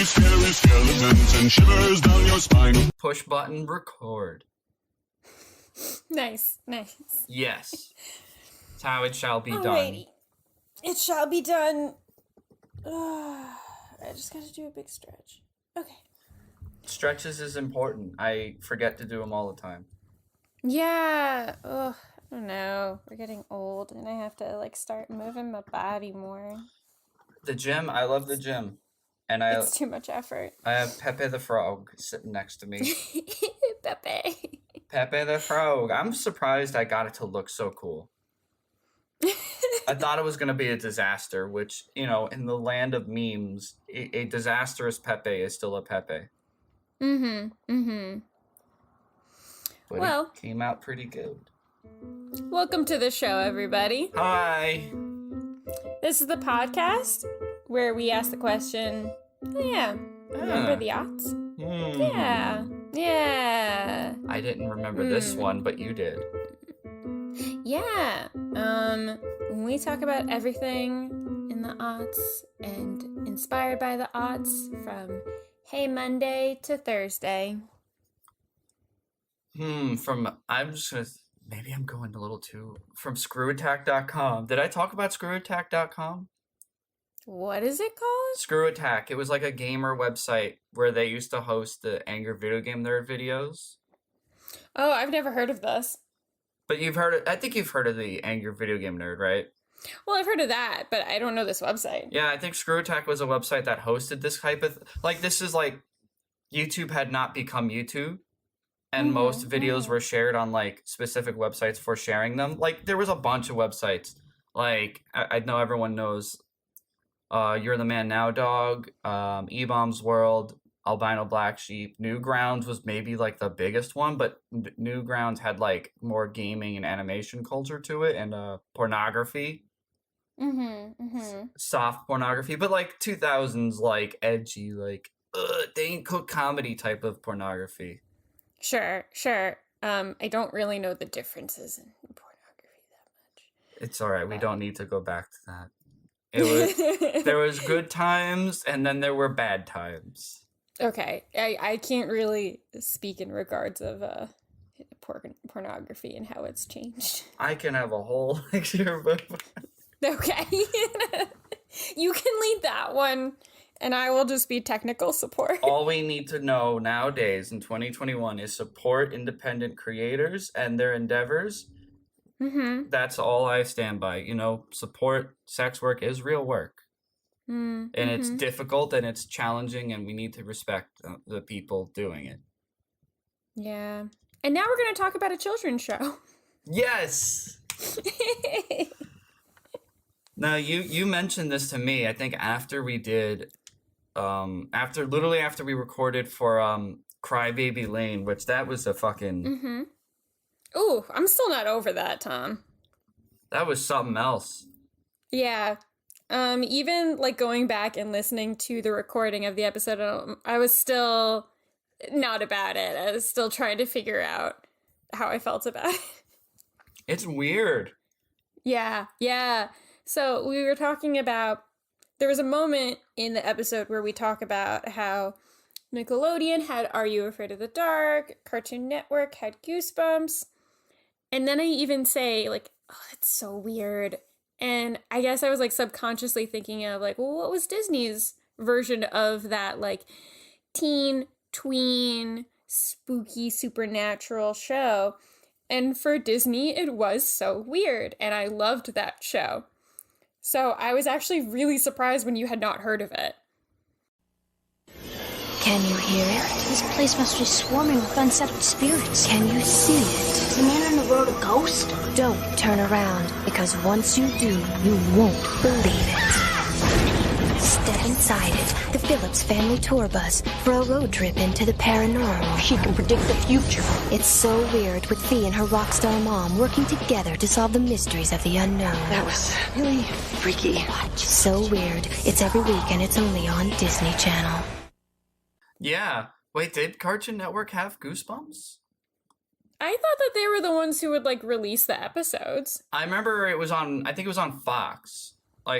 scary skeletons and shivers down your spine. Push button record. Nice. Yes. That's how it shall be done. Alrighty. It shall be done. I just gotta do a big stretch. Okay. Stretches is important. I forget to do them all the time. Yeah. Ugh. I don't know. We're getting old, and I have to start moving my body more. The gym. I love the gym, and It's too much effort. I have Pepe the Frog sitting next to me. Pepe. Pepe the Frog. I'm surprised I got it to look so cool. I thought it was going to be a disaster, which, in the land of memes, a disastrous Pepe is still a Pepe. Mm-hmm. But well, it came out pretty good. Welcome to the show, everybody. Hi. This is the podcast where we ask the question, remember the Aughts? Yeah. I didn't remember this one, but you did. Yeah. We talk about everything in the Aughts and inspired by the Aughts from Hey Monday to Thursday. Maybe I'm going a little too, from screwattack.com. Did I talk about screwattack.com? What is it called? Screw Attack. It was like a gamer website where they used to host the Angry Video Game Nerd videos. Oh, I've never heard of this. But I think you've heard of the Angry Video Game Nerd, right? Well, I've heard of that, but I don't know this website. Yeah, I think Screw Attack was a website that hosted this type of... this is like... YouTube had not become YouTube. And most videos were shared on, specific websites for sharing them. There was a bunch of websites. I know everyone knows... You're the Man Now Dog, E-Bombs World, Albino Black Sheep. Newgrounds was maybe the biggest one, but Newgrounds had more gaming and animation culture to it, and pornography. Soft pornography, but 2000s edgy, they ain't cook comedy type of pornography. Sure. I don't really know the differences in pornography that much. It's alright, we don't need to go back to that. There was good times, and then there were bad times. Okay, I can't really speak in regards of pornography and how it's changed. I can have a whole lecture, but... Okay. You can lead that one, and I will just be technical support. All we need to know nowadays in 2021 is support independent creators and their endeavors. That's all I stand by. Support sex work is real work. And it's difficult and it's challenging, and we need to respect the people doing it. Yeah. And now we're going to talk about a children's show. Yes! Now, you mentioned this to me, I think after we did, after we recorded for Crybaby Lane, which that was a fucking... Ooh, I'm still not over that, Tom. That was something else. Yeah. Even going back and listening to the recording of the episode, I was still not about it. I was still trying to figure out how I felt about it. It's weird. Yeah. So we were talking about, there was a moment in the episode where we talk about how Nickelodeon had Are You Afraid of the Dark? Cartoon Network had Goosebumps. And then I even say, oh, that's so weird. And I guess I was, subconsciously thinking of, well, what was Disney's version of that, teen, tween, spooky, supernatural show? And for Disney, it was so weird. And I loved that show. So I was actually really surprised when you had not heard of it. Can you hear it? This place must be swarming with unsettled spirits. Can you see it? Is the man on the road a ghost? Don't turn around, because once you do, you won't believe it. Step inside it, the Phillips family tour bus, for a road trip into the paranormal. She can predict the future. It's so weird, with Fee and her rock star mom working together to solve the mysteries of the unknown. That was really freaky. So weird. It's every week, and it's only on Disney Channel. Yeah. Wait, did Cartoon Network have Goosebumps? I thought that they were the ones who would, release the episodes. I remember I think it was on Fox.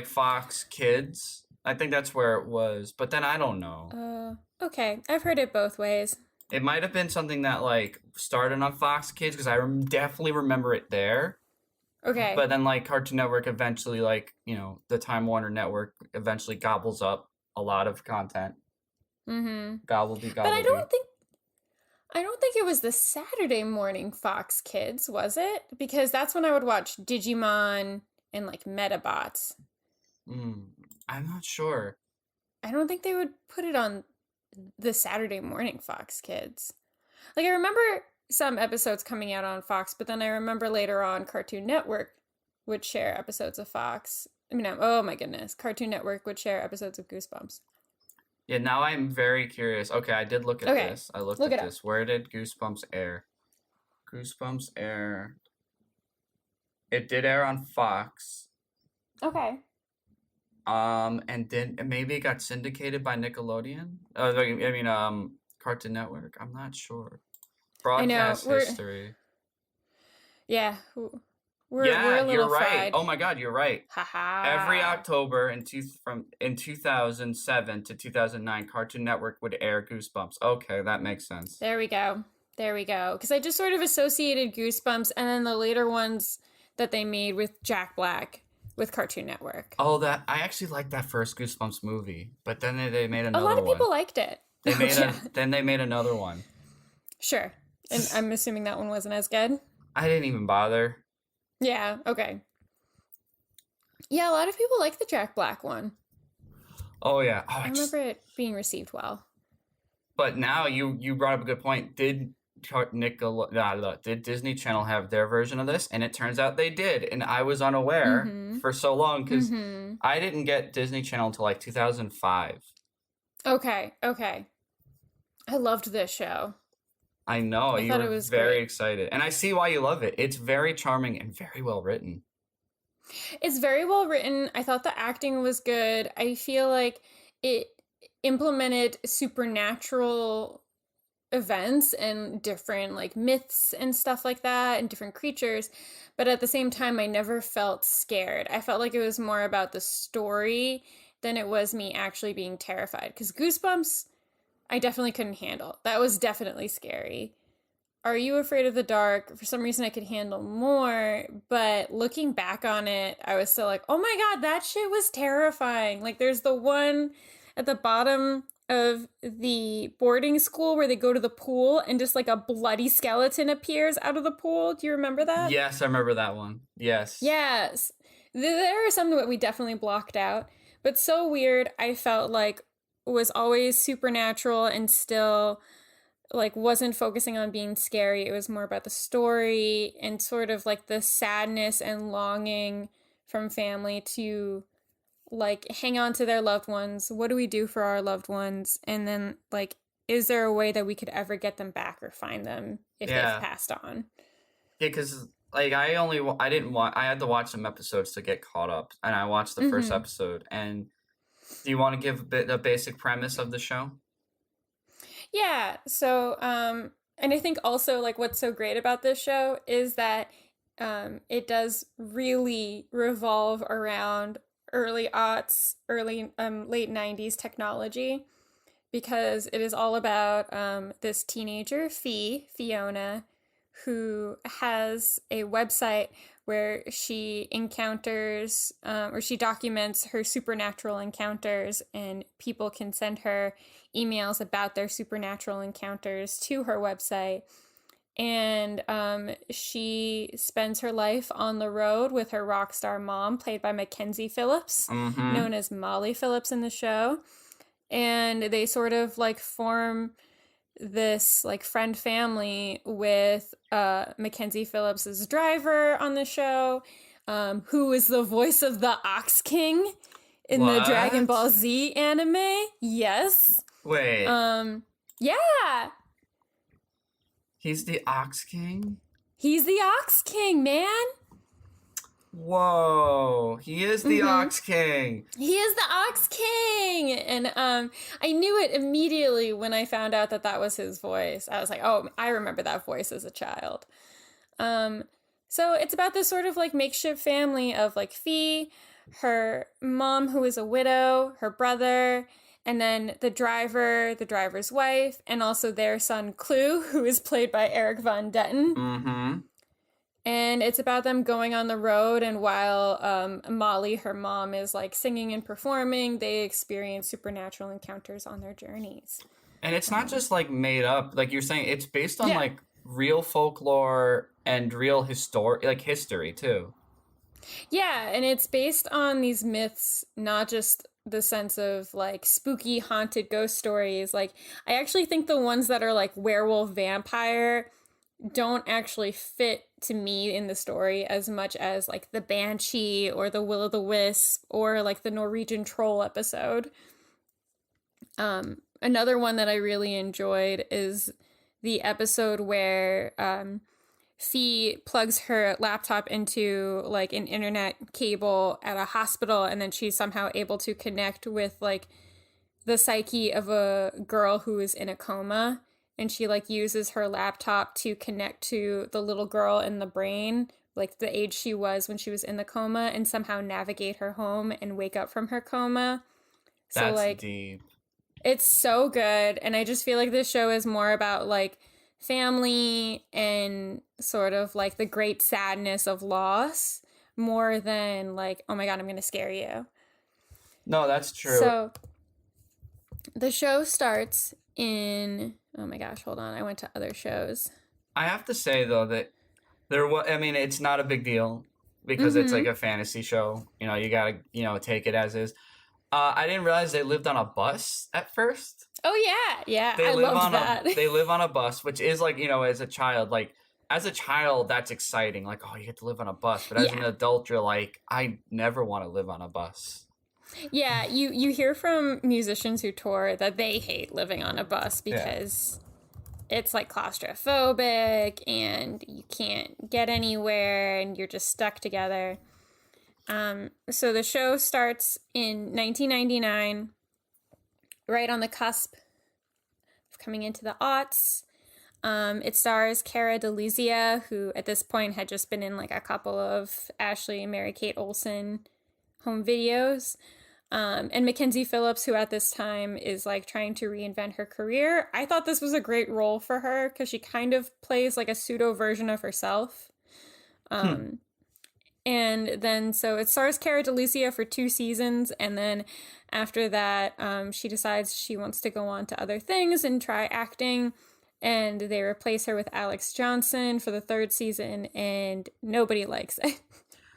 Fox Kids. I think that's where it was. But then I don't know. Okay. I've heard it both ways. It might have been something that like started on Fox Kids because I definitely remember it there. Okay. But then like Cartoon Network eventually, like, you know, the Time Warner Network eventually gobbles up a lot of content. Mm-hmm. Gobbledy. But I don't think it was the Saturday morning Fox Kids, was it? Because that's when I would watch Digimon and like Metabots. I'm not sure. I don't think they would put it on the Saturday morning Fox Kids. Like, I remember some episodes coming out on Fox, but then I remember later on Cartoon Network would share episodes of Fox. I mean, oh my goodness. Cartoon Network would share episodes of Goosebumps. Yeah, now I'm very curious. Okay, I did look at this. I looked at this. Where did Goosebumps air? Goosebumps air. It did air on Fox. Okay. And then maybe it got syndicated by Nickelodeon. Cartoon Network. I'm not sure. Broadcast history. Yeah. We're a little you're right. fried. Oh my God, you're right. Haha. Every October in 2007 to 2009, Cartoon Network would air Goosebumps. Okay, that makes sense. There we go. Because I just sort of associated Goosebumps and then the later ones that they made with Jack Black with Cartoon Network. Oh, I actually liked that first Goosebumps movie, but then they made another one. A lot of people liked it. Then they made another one. Sure. And I'm assuming that one wasn't as good. I didn't even bother. Yeah, okay. Yeah, a lot of people like the Jack Black one. Oh, yeah. Oh, I remember it being received well. But now you brought up a good point. Did Disney Channel have their version of this? And it turns out they did. And I was unaware for so long because I didn't get Disney Channel until like 2005. Okay. I loved this show. I know. I thought it was very great. excited. And I see why you love it. It's very charming and very well written. It's very well written. I thought the acting was good. I feel like it implemented supernatural events and different like myths and stuff like that and different creatures. But at the same time, I never felt scared. I felt like it was more about the story than it was me actually being terrified. Because Goosebumps, I definitely couldn't handle. That was definitely scary. Are You Afraid of the Dark? For some reason, I could handle more. But looking back on it, I was still like, oh my God, that shit was terrifying. Like, there's the one at the bottom of the boarding school where they go to the pool and just like a bloody skeleton appears out of the pool. Do you remember that? Yes, I remember that one. Yes. Yes. There are some that we definitely blocked out. But So Weird, I felt like was always supernatural and still like wasn't focusing on being scary. It was more about the story and sort of like the sadness and longing from family to like hang on to their loved ones. What do we do for our loved ones? And then like, is there a way that we could ever get them back or find them if they've passed on? Yeah, because like I had to watch some episodes to get caught up, and I watched the first episode. And do you want to give a basic premise of the show? Yeah. So, and I think also like what's so great about this show is that it does really revolve around early aughts, late 90s technology, because it is all about this teenager, Fiona, who has a website where she encounters or she documents her supernatural encounters, and people can send her emails about their supernatural encounters to her website. And she spends her life on the road with her rock star mom, played by Mackenzie Phillips, known as Molly Phillips in the show. And they sort of like form this like friend family with Mackenzie Phillips's driver on the show, who is the voice of the Ox King in the Dragon Ball Z anime. Yes. Wait. Yeah. He's the Ox King? He's the Ox King, man. Whoa. He is the Ox King. He is the Ox King. And I knew it immediately when I found out that that was his voice. I was like, oh, I remember that voice as a child. So it's about this sort of like makeshift family of like Fee, her mom, who is a widow, her brother, and then the driver, the driver's wife, and also their son, Clue, who is played by Eric Von Detten. Mm-hmm. And it's about them going on the road, and while Molly, her mom, is like singing and performing, they experience supernatural encounters on their journeys. And it's not just like made up, like you're saying, it's based on like real folklore and real history too. Yeah, and it's based on these myths, not just the sense of like spooky haunted ghost stories. Like, I actually think the ones that are like werewolf vampire don't actually fit to me in the story as much as like the Banshee or the Will-o'-the-Wisp or like the Norwegian Troll episode. Another one that I really enjoyed is the episode where Fee plugs her laptop into like an internet cable at a hospital, and then she's somehow able to connect with like the psyche of a girl who is in a coma, and she like uses her laptop to connect to the little girl in the brain, like the age she was when she was in the coma, and somehow navigate her home and wake up from her coma. That's so like deep. It's so good, and I just feel like this show is more about like family and sort of like the great sadness of loss more than like, oh my god, I'm gonna scare you. No, that's true. So the show starts in, oh my gosh, hold on, I went to other shows. I have to say though that it's not a big deal because it's like a fantasy show. You know, you gotta, take it as is. I didn't realize they lived on a bus at first. Oh yeah, I loved that. They live on a bus, which is like, as a child, that's exciting. Like, oh, you get to live on a bus. But as an adult, you're like, I never want to live on a bus. Yeah, you hear from musicians who tour that they hate living on a bus because it's like claustrophobic and you can't get anywhere and you're just stuck together. So the show starts in 1999, right on the cusp of coming into the aughts. It stars Cara DeLuzia, who at this point had just been in like a couple of Ashley and Mary-Kate Olsen home videos. And Mackenzie Phillips, who at this time is like trying to reinvent her career. I thought this was a great role for her because she kind of plays like a pseudo version of herself. And then, so it stars Cara DeLuzia for 2 seasons, and then after that, she decides she wants to go on to other things and try acting, and they replace her with Alex Johnson for the 3rd season, and nobody likes it.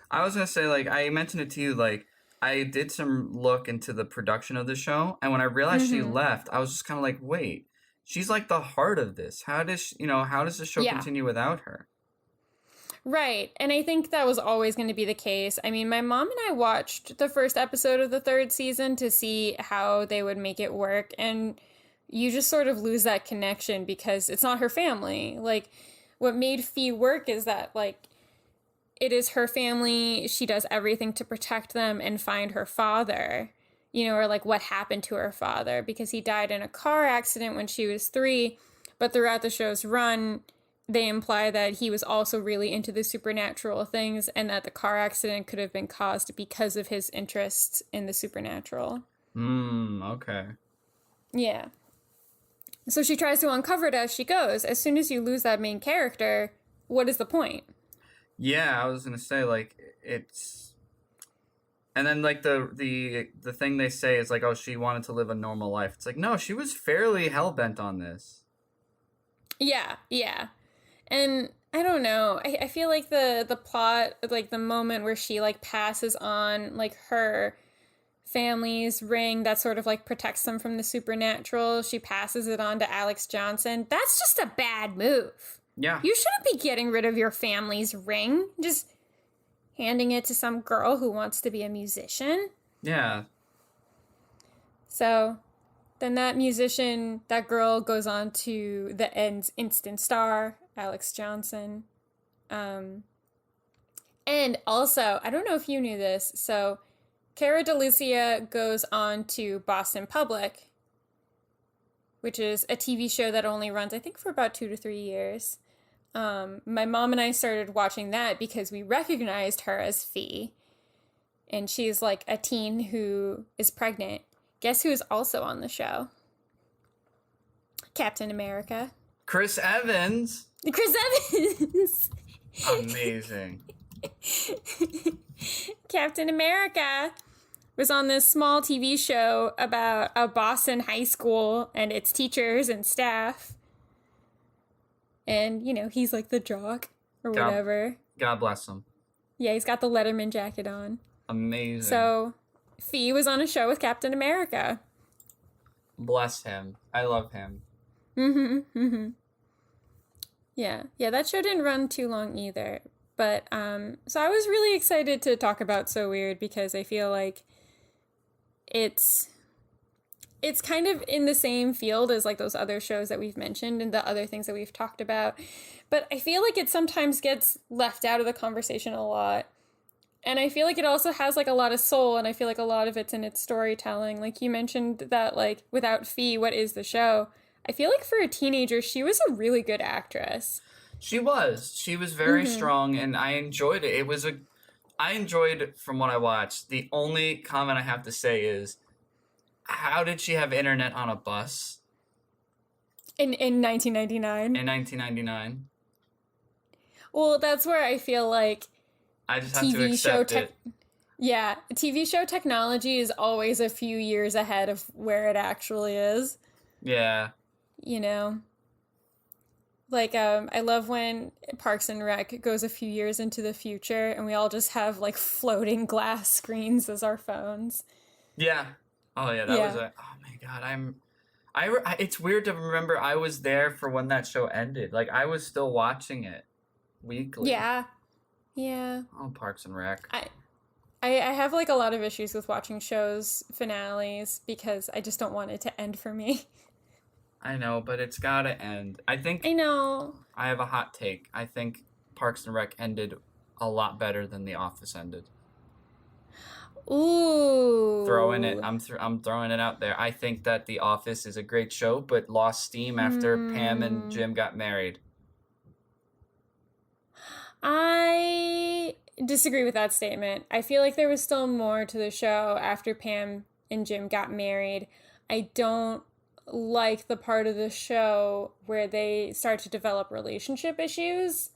I was gonna say, like, I mentioned it to you, like, I did some look into the production of the show, and when I realized she left, I was just kind of like, wait, she's like the heart of this. How does the show continue without her? Right, and I think that was always going to be the case. I mean, my mom and I watched the first episode of the 3rd season to see how they would make it work, and you just sort of lose that connection because it's not her family. Like, what made Fee work is that, like, it is her family, she does everything to protect them and find her father, or like what happened to her father, because he died in a car accident when she was 3, but throughout the show's run, they imply that he was also really into the supernatural things and that the car accident could have been caused because of his interest in the supernatural. Okay. Yeah. So she tries to uncover it as she goes. As soon as you lose that main character, what is the point? Yeah, I was gonna say, like, it's... And then, like, the thing they say is, like, oh, she wanted to live a normal life. It's like, no, she was fairly hell-bent on this. Yeah. And I don't know. I feel like the plot, like the moment where she like passes on like her family's ring that sort of like protects them from the supernatural, she passes it on to Alex Johnson. That's just a bad move. Yeah. You shouldn't be getting rid of your family's ring. Just handing it to some girl who wants to be a musician. Yeah. So then that girl goes on to the end's instant star, Alex Johnson. And also, I don't know if you knew this, so Cara DeLuzia goes on to Boston Public, which is a TV show that only runs, I think, for about 2 to 3 years. My mom and I started watching that because we recognized her as Fee. and she's like a teen who is pregnant. Guess who's also on the show? Captain America. Chris Evans. Chris Evans. Amazing. Captain America was on this small TV show about a Boston high school and its teachers and staff. And, you know, he's like the jock or whatever. God bless him. Yeah, he's got the Letterman jacket on. Amazing. So, Fee was on a show with Captain America. Bless him. I love him. Yeah, that show didn't run too long either. But, so I was really excited to talk about So Weird because I feel like it's kind of in the same field as like those other shows that we've mentioned and the other things that we've talked about. But I feel like it sometimes gets left out of the conversation a lot. And I feel like it also has like a lot of soul, and I feel like a lot of it's in its storytelling. Like you mentioned that like without Fee, what is the show? I feel like for a teenager, she was a really good actress. She was very strong, and I enjoyed it. I enjoyed from what I watched. The only comment I have to say is, how did she have internet on a bus? In 1999? In 1999. Well, that's where I feel like I just have to accept it. Yeah, TV show technology is always a few years ahead of where it actually is. Yeah. You know? Like, I love when Parks and Rec goes a few years into the future and we all just have, like, floating glass screens as our phones. Yeah. Oh, yeah, that was oh, my God, it's weird to remember I was there for when that show ended. Like, I was still watching it weekly. Yeah. Oh, Parks and Rec. I have, like, a lot of issues with watching shows finales because I just don't want it to end for me. I know, but it's gotta end. I know. I have a hot take. I think Parks and Rec ended a lot better than The Office ended. Ooh. I'm throwing it out there. I think that The Office is a great show, but lost steam after Pam and Jim got married. I disagree with that statement. I feel like there was still more to the show after Pam and Jim got married. I don't like the part of the show where they start to develop relationship issues.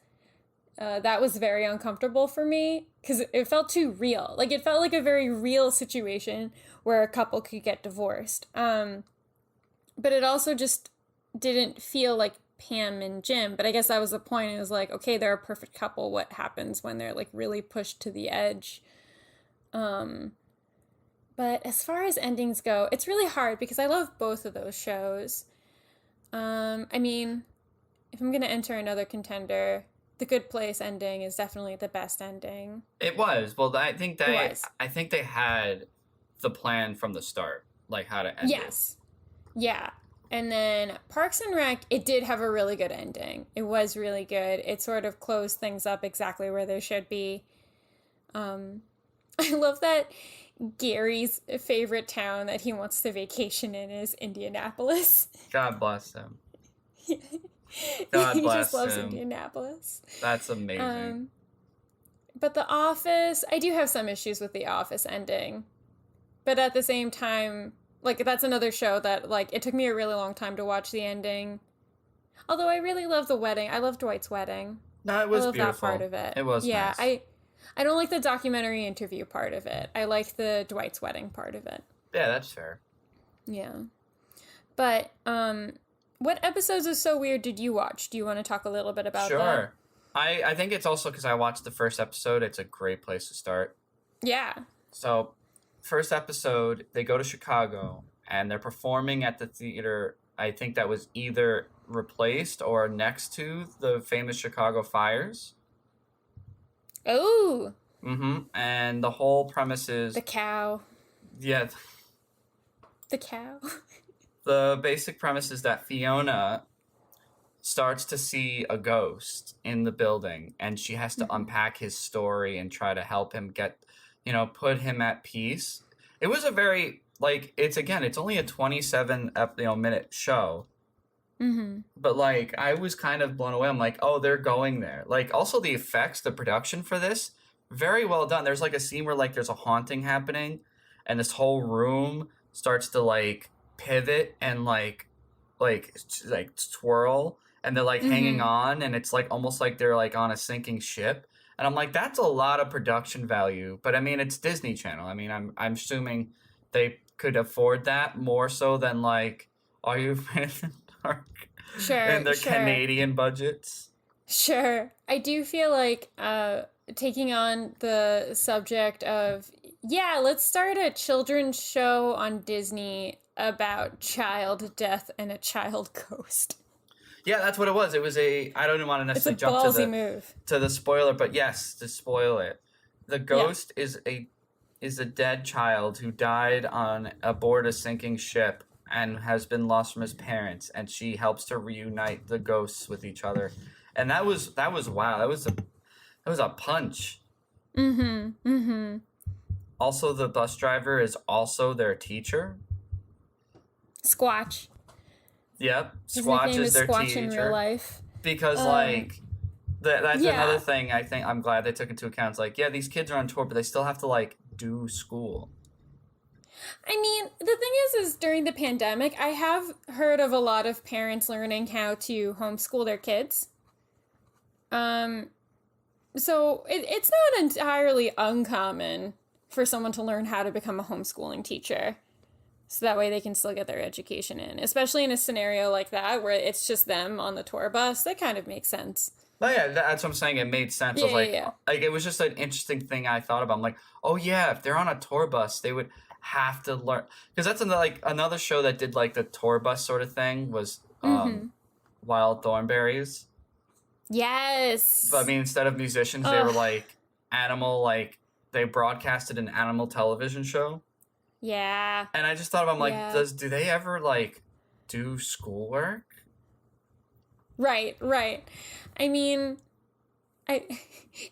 That was very uncomfortable for me because it felt too real. Like, it felt like a very real situation where a couple could get divorced. But it also just didn't feel like Pam and Jim. But I guess that was the point. It was like, okay, they're a perfect couple. What happens when they're, like, really pushed to the edge? But as far as endings go, it's really hard because I love both of those shows. I mean, if I'm going to enter another contender, The Good Place ending is definitely the best ending. It was. Well, I think they had the plan from the start, like how to end it. Yes. Yeah. And then Parks and Rec, it did have a really good ending. It was really good. It sort of closed things up exactly where they should be. I love that Gary's favorite town that he wants to vacation in is Indianapolis. God bless him. He just loves Indianapolis. That's amazing. But The Office, I do have some issues with The Office ending. But at the same time, like, that's another show that, like, it took me a really long time to watch the ending. Although I really love the wedding. I love Dwight's wedding. No, it was beautiful. That part of it. It was nice. I don't like the documentary interview part of it. I like the Dwight's wedding part of it. Yeah, that's fair. Yeah. But, what episodes of So Weird did you watch? Do you want to talk a little bit about that? Sure. I think it's also because I watched the first episode. It's a great place to start. Yeah. So, first episode, they go to Chicago, and they're performing at the theater, I think that was either replaced or next to the famous Chicago fires. Oh. Mm-hmm. And the whole premise is... The cow. Yeah. The cow. The basic premise is that Fiona starts to see a ghost in the building, and she has to unpack his story and try to help him get, put him at peace. It was a very, it's only a 27 minute show. Mm-hmm. But, I was kind of blown away. I'm like, oh, they're going there. Also the effects, the production for this, very well done. There's like a scene where like there's a haunting happening, and this whole room starts to like pivot and like twirl, and they're like hanging on, and it's like almost like they're like on a sinking ship. And I'm like, that's a lot of production value. But I mean, it's Disney Channel. I mean, I'm assuming they could afford that more so than like Are You Afraid of the Dark? Sure. In their Canadian budgets. Sure. I do feel like taking on the subject of, let's start a children's show on Disney about child death and a child ghost. Yeah, that's what it was. It was I don't even want to necessarily It's a ballsy move. To the spoiler, but yes, to spoil it. The ghost is a dead child who died on aboard a sinking ship and has been lost from his parents, and she helps to reunite the ghosts with each other. And that was wow. That was a punch. Also, the bus driver is also their teacher. Squatch. Yep, His Squatch nickname is their Squatch teacher. in real life. Because that's another thing I think I'm glad they took into account. It's like, these kids are on tour, but they still have to like do school. I mean, the thing is during the pandemic, I have heard of a lot of parents learning how to homeschool their kids. So it's not entirely uncommon for someone to learn how to become a homeschooling teacher. So that way they can still get their education in, especially in a scenario like that where it's just them on the tour bus. That kind of makes sense. Oh yeah, that's what I'm saying. It made sense. I was like it was just an interesting thing I thought about. I'm like, oh yeah, if they're on a tour bus, they would have to learn, because that's another show that did like the tour bus sort of thing was Wild Thornberrys. Yes. But I mean, instead of musicians, they were like animal, like they broadcasted an animal television show. Yeah. And I just thought about, I'm like, do they ever like do schoolwork? Right. I mean, do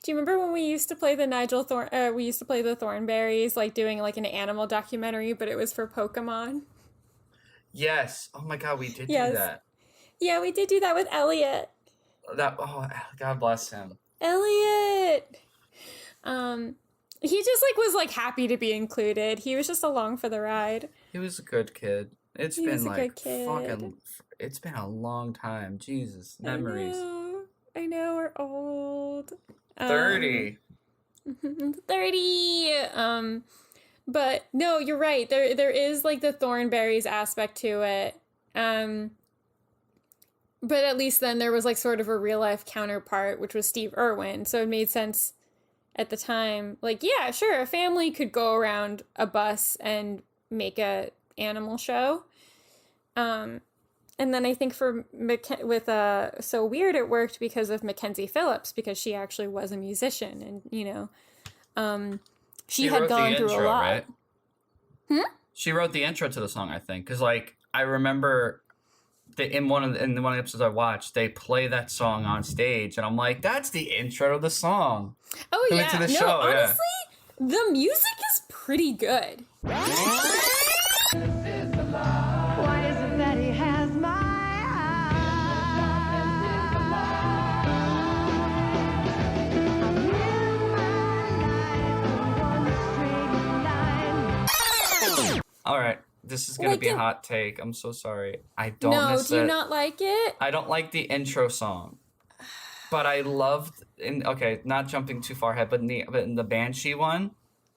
you remember when we used to play the the Thornberrys, like doing like an animal documentary, but it was for Pokemon? Yes. Oh my God, we did do that. Yeah, we did do that with Elliot. God bless him. Elliot. He just like was like happy to be included. He was just along for the ride. He was a good kid. It's been a long time. Jesus, memories. I know, we're old. 30. 30. But no, you're right. There is like the Thornberrys aspect to it. But at least then there was like sort of a real life counterpart, which was Steve Irwin. So it made sense at the time. Like, yeah, sure, a family could go around a bus and make a animal show. And then I think with So Weird, it worked because of Mackenzie Phillips, because she actually was a musician, and she had gone through a lot. Right? She wrote the intro to the song, I think, because like I remember in one of the episodes I watched, they play that song on stage, and I'm like, that's the intro to the song. Oh yeah, to the show, honestly, the music is pretty good. All right, this is gonna be a hot take. I'm so sorry. I don't. No, do you not like it? I don't like the intro song, but I loved. Not jumping too far ahead, but in the Banshee one.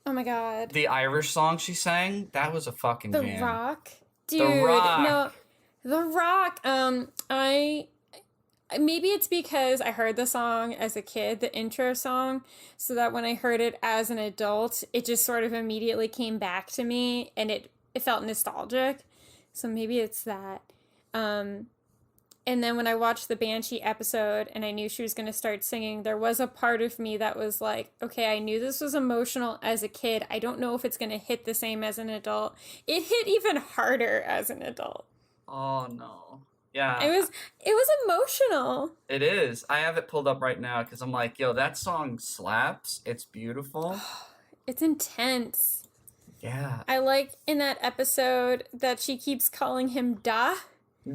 Oh my God. The Irish song she sang, that was a fucking jam. The Rock, dude. The Rock. No, The Rock. Maybe it's because I heard the song as a kid, the intro song, so that when I heard it as an adult, it just sort of immediately came back to me, and it felt nostalgic. So maybe it's that. And then when I watched the Banshee episode and I knew she was going to start singing, there was a part of me that was like, okay, I knew this was emotional as a kid. I don't know if it's going to hit the same as an adult. It hit even harder as an adult. Oh, no. Yeah. It was emotional. It is. I have it pulled up right now because I'm like, yo, that song slaps. It's beautiful. It's intense. Yeah. I like in that episode that she keeps calling him Da.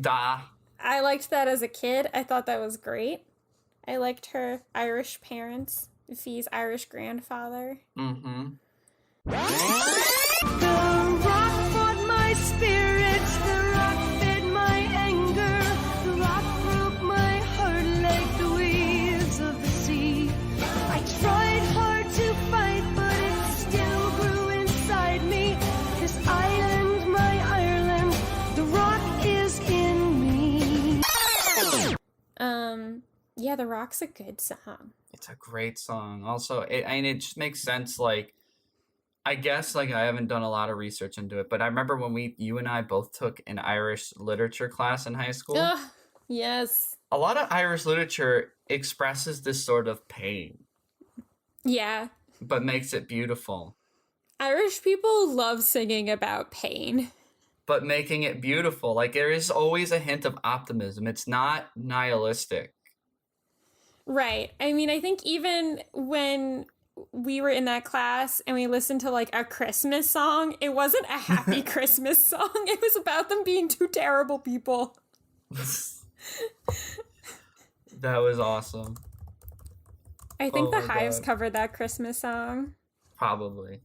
Da. I liked that as a kid. I thought that was great. I liked her Irish parents. Fee's Irish grandfather. Mm-hmm. The rock fought my spirit, the rock fed my anger, the rock broke my heart like the waves of the sea. I tried hard to fight, but it still grew inside me. This island, my Ireland, the rock is in me. Yeah, The Rock's a good song. It's a great song. Also, it just makes sense, like, I guess, like, I haven't done a lot of research into it, but I remember when you and I both took an Irish literature class in high school. Ugh, yes. A lot of Irish literature expresses this sort of pain, Yeah. but makes it beautiful. Irish people love singing about pain. But making it beautiful. Like, there is always a hint of optimism. It's not nihilistic. Right. I mean, I think even when we were in that class and we listened to like a Christmas song, it wasn't a happy Christmas song. It was about them being two terrible people. That was awesome. I think Oh the my Hives God. covered that Christmas song. Probably.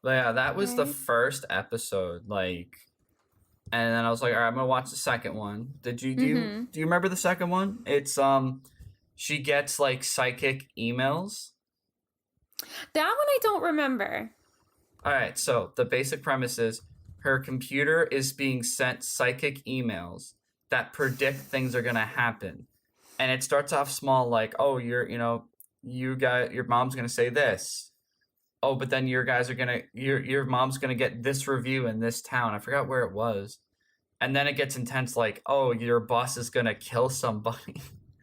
But yeah, that was the Right. first episode, like, and then I was like, all right, I'm gonna watch the second one. Did you do you remember the second one? It's she gets like psychic emails. That one I don't remember. All right, so the basic premise is her computer is being sent psychic emails that predict things are gonna happen. And it starts off small, like, oh, your mom's gonna say this. Oh, but then your mom's gonna get this review in this town. I forgot where it was. And then it gets intense, like, oh, your boss is gonna kill somebody.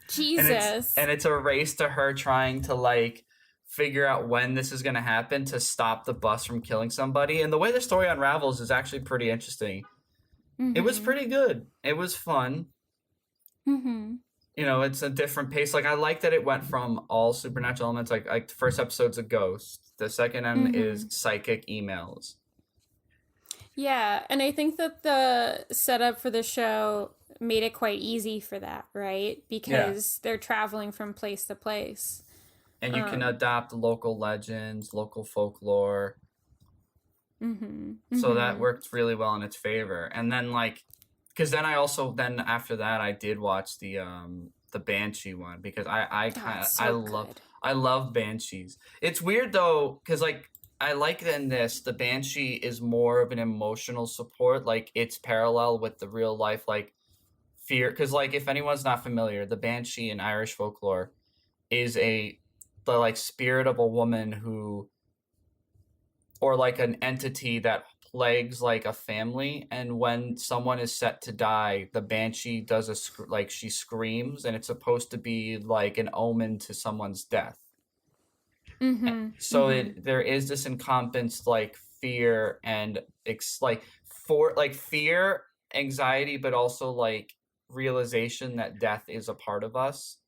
Jesus. And it's a race to her trying to like figure out when this is gonna happen to stop the boss from killing somebody. And the way the story unravels is actually pretty interesting. It was pretty good. It was fun. Mm-hmm. You know, it's a different pace. Like, I like that it went from all supernatural elements, like the first episode's a ghost. The second end is psychic emails. Yeah, and I think that the setup for the show made it quite easy for that, right? Because they're traveling from place to place. And you can adopt local legends, local folklore. So that worked really well in its favor. And then, like, because then after that I did watch the Banshee one, because I love Banshees. It's weird though, because like I like that in this, the Banshee is more of an emotional support. Like, it's parallel with the real life, like, fear. Because like, if anyone's not familiar, the Banshee in Irish folklore is the like spirit of a woman who, or like an entity that plagues like a family, and when someone is set to die, the Banshee does she screams, and it's supposed to be like an omen to someone's death. So there is this encompassed like fear and fear, anxiety, but also like realization that death is a part of us,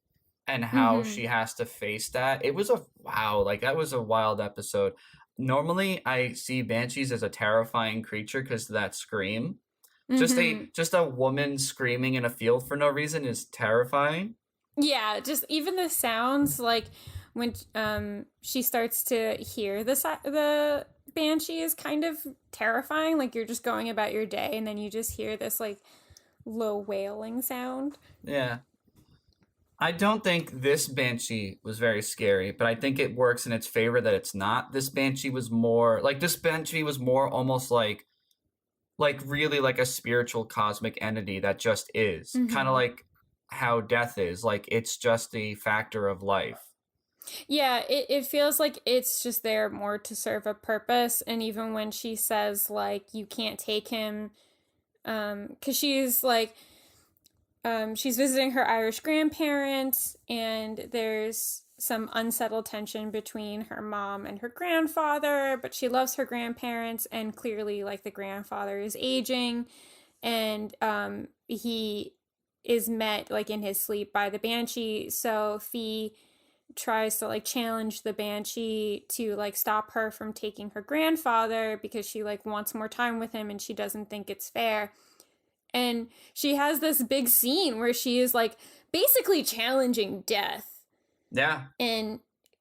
and how she has to face that. It was that was a wild episode. Normally I see banshees as a terrifying creature because of that scream. Just a woman screaming in a field for no reason is terrifying. Yeah, just even the sounds, like when she starts to hear the banshee is kind of terrifying. Like, you're just going about your day and then you just hear this like low wailing sound. Yeah. I don't think this banshee was very scary, but I think it works in its favor that it's not. This banshee was more almost like really like a spiritual cosmic entity that just is. Kind of like how death is. Like, it's just a factor of life. Yeah, it feels like it's just there more to serve a purpose. And even when she says, like, you can't take him, because she's like, she's visiting her Irish grandparents, and there's some unsettled tension between her mom and her grandfather, but she loves her grandparents, and clearly, like, the grandfather is aging, and he is met, like, in his sleep by the banshee. So Fee tries to like challenge the banshee to like stop her from taking her grandfather, because she like wants more time with him and she doesn't think it's fair. And she has this big scene where she is like basically challenging death. Yeah. And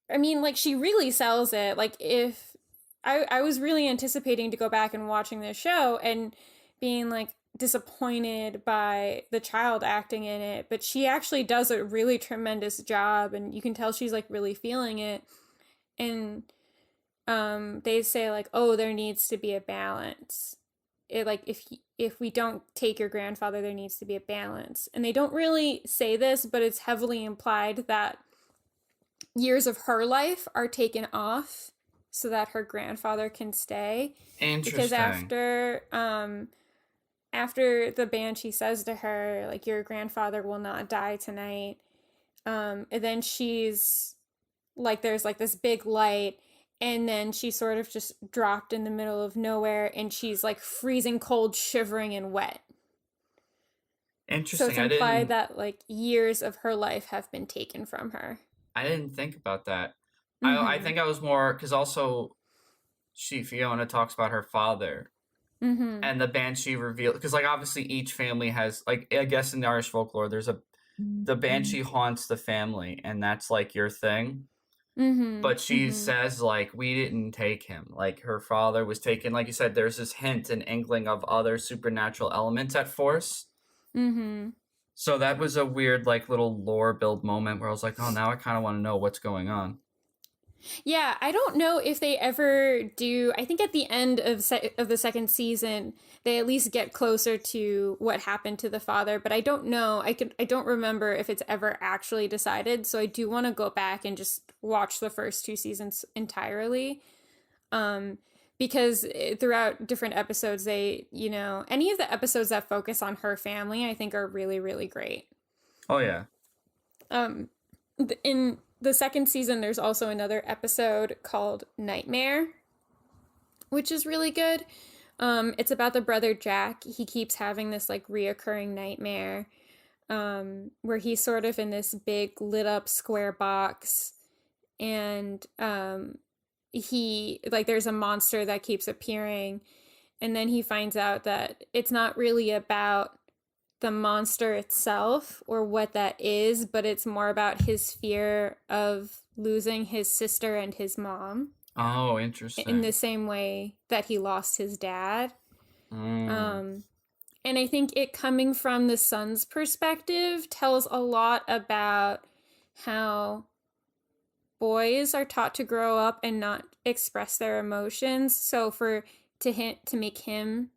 I mean, like, she really sells it. Like, if I was really anticipating to go back and watching this show and being like disappointed by the child acting in it, but she actually does a really tremendous job, and you can tell she's like really feeling it. And they say like, oh, there needs to be a balance. It like if we don't take your grandfather, there needs to be a balance. And they don't really say this, but it's heavily implied that years of her life are taken off so that her grandfather can stay. Interesting. Because after the banshee says to her, like, your grandfather will not die tonight, and then she's like, there's like this big light, and then she sort of just dropped in the middle of nowhere, and she's like freezing cold, shivering, and wet. Interesting. So it's implied that like years of her life have been taken from her. I didn't think about that. Mm-hmm. I think I was more, because also Fiona talks about her father. Mm-hmm. And the banshee reveal, because like obviously each family has, like, I guess in the Irish folklore there's the banshee haunts the family, and that's like your thing. Mm-hmm. But she mm-hmm. says like, we didn't take him, like her father was taken. Like you said, there's this hint and inkling of other supernatural elements at force. Mm-hmm. So that was a weird like little lore build moment where I was like, oh, now I kind of want to know what's going on. Yeah, I don't know if they ever do. I think at the end of the second season, they at least get closer to what happened to the father. But I don't know. I don't remember if it's ever actually decided. So I do want to go back and just watch the first 2 seasons entirely, because throughout different episodes, they, you know, any of the episodes that focus on her family, I think are really, really great. Oh yeah. In the second season, there's also another episode called Nightmare, which is really good. It's about the brother Jack. He keeps having this like reoccurring nightmare, where he's sort of in this big lit up square box, and he like there's a monster that keeps appearing, and then he finds out that it's not really about the monster itself or what that is, but it's more about his fear of losing his sister and his mom. Oh, interesting. In the same way that he lost his dad. And I think it coming from the son's perspective tells a lot about how boys are taught to grow up and not express their emotions. So to make him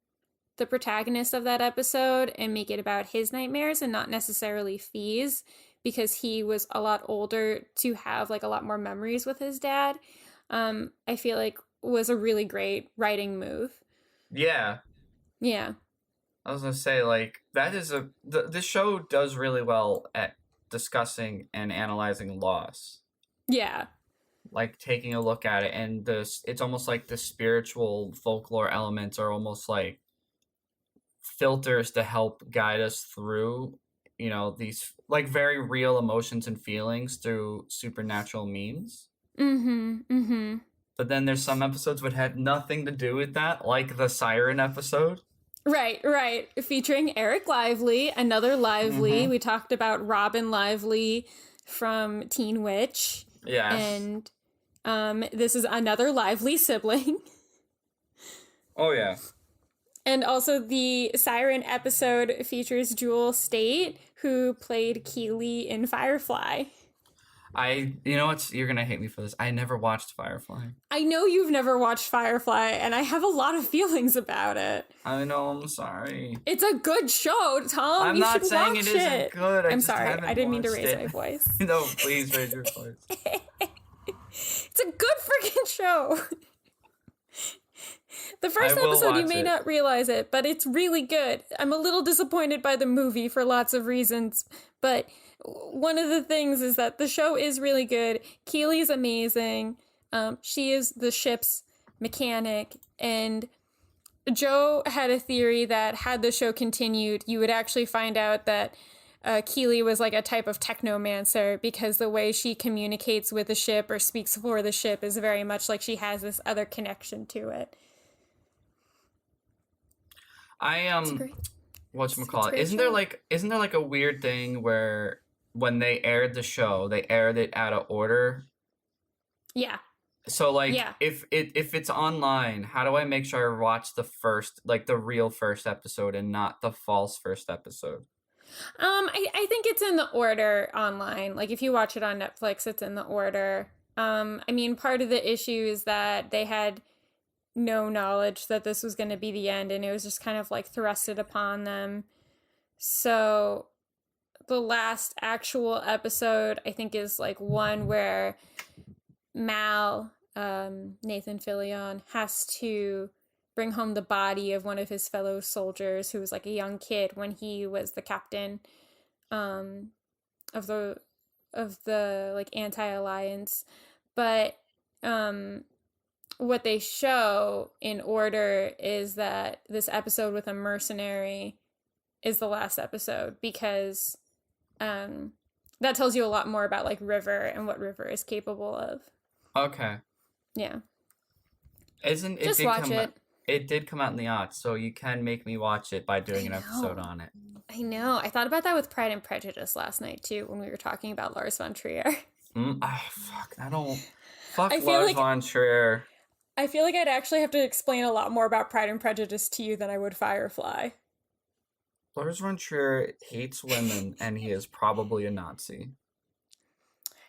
the protagonist of that episode and make it about his nightmares and not necessarily Fee's, because he was a lot older to have like a lot more memories with his dad, I feel like was a really great writing move. Yeah. Yeah. I was gonna say, like, that is this show does really well at discussing and analyzing loss. Yeah. Like taking a look at it, and it's almost like the spiritual folklore elements are almost like filters to help guide us through, you know, these like very real emotions and feelings through supernatural means. But then there's some episodes that had nothing to do with that, like the siren episode. Right. Featuring Eric Lively, another Lively. We talked about Robin Lively from Teen Witch. Yes. And this is another Lively sibling. Oh, yeah. And also the siren episode features Jewel State, who played Keeley in Firefly. You know what? You're gonna hate me for this. I never watched Firefly. I know you've never watched Firefly, and I have a lot of feelings about it. I know, I'm sorry. It's a good show, Tom. I'm you not should saying watch it isn't good. I'm sorry. I didn't mean to raise my voice. No, please raise your voice. It's a good freaking show. The first episode, you may not realize it, but it's really good. I'm a little disappointed by the movie for lots of reasons, but one of the things is that the show is really good. Keely's amazing. She is the ship's mechanic, and Joe had a theory that had the show continued, you would actually find out that Keely was like a type of technomancer, because the way she communicates with the ship or speaks for the ship is very much like she has this other connection to it. Whatchamacallit? Isn't there like a weird thing where when they aired the show, they aired it out of order. Yeah. So like Yeah. if it's online, how do I make sure I watch the first, like the real first episode and not the false first episode? I think it's in the order online. Like if you watch it on Netflix, it's in the order. I mean, part of the issue is that they had no knowledge that this was going to be the end, and it was just kind of like thrusted upon them. So the last actual episode, I think, is like one where Mal, Nathan Fillion, has to bring home the body of one of his fellow soldiers who was like a young kid when he was the captain of the like anti-alliance. But what they show in order is that this episode with a mercenary is the last episode, because that tells you a lot more about like River and what River is capable of. Okay. Yeah. Isn't it Just did watch come it. It did come out in the Aughts, so you can make me watch it by doing an episode on it. I know. I thought about that with Pride and Prejudice last night too, when we were talking about Lars von Trier. Fuck. I don't. Fuck I feel Lars like- von Trier. I feel like I'd actually have to explain a lot more about Pride and Prejudice to you than I would Firefly. Lars von Trier hates women, and he is probably a Nazi.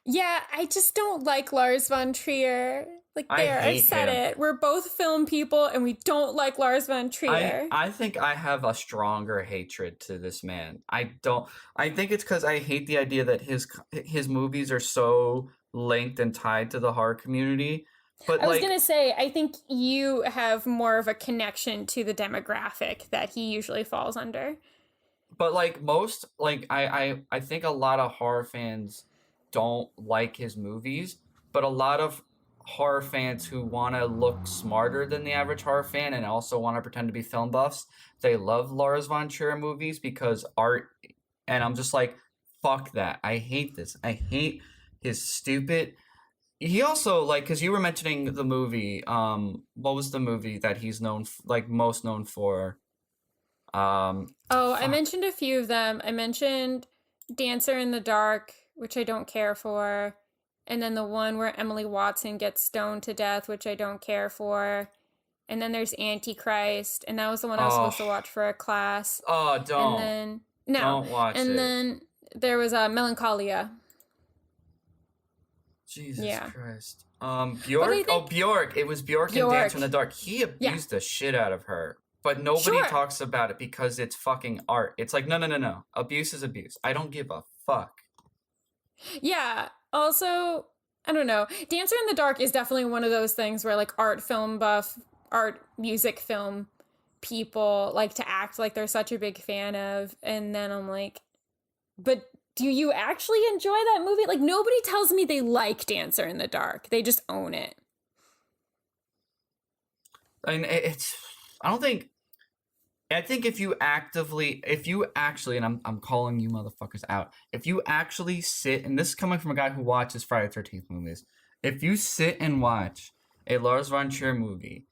Yeah, I just don't like Lars von Trier. Like, there, I hate said him. it. We're both film people, and we don't like Lars von Trier. I think I have a stronger hatred to this man. I think it's because I hate the idea that his movies are so linked and tied to the horror community. But I was like, going to say, I think you have more of a connection to the demographic that he usually falls under. but like most, like I think a lot of horror fans don't like his movies, but a lot of horror fans who want to look smarter than the average horror fan and also want to pretend to be film buffs, they love Lars von Trier movies because art, and I'm just like, fuck that. I hate this. I hate his stupid. He also, like, because you were mentioning the movie, what was the movie that he's most known for? I mentioned a few of them. I mentioned Dancer in the Dark, which I don't care for. And then the one where Emily Watson gets stoned to death, which I don't care for. And then there's Antichrist, and that was the one I was supposed to watch for a class. Oh, don't. And then Don't watch it. And then there was Melancholia. Jesus Yeah. Christ. I Bjork? think- Oh, Bjork. It was Bjork and Dancer in the Dark. He abused the shit out of her. But nobody Sure. talks about it because it's fucking art. It's like, no. Abuse is abuse. I don't give a fuck. Yeah. Also, I don't know. Dancer in the Dark is definitely one of those things where like art music film people like to act like they're such a big fan of. And then I'm like, but do you actually enjoy that movie? Like, nobody tells me they like Dancer in the Dark. They just own it. I mean, I think if you actually, and I'm calling you motherfuckers out, if you actually sit, and this is coming from a guy who watches Friday the 13th movies, if you sit and watch a Lars von Trier movie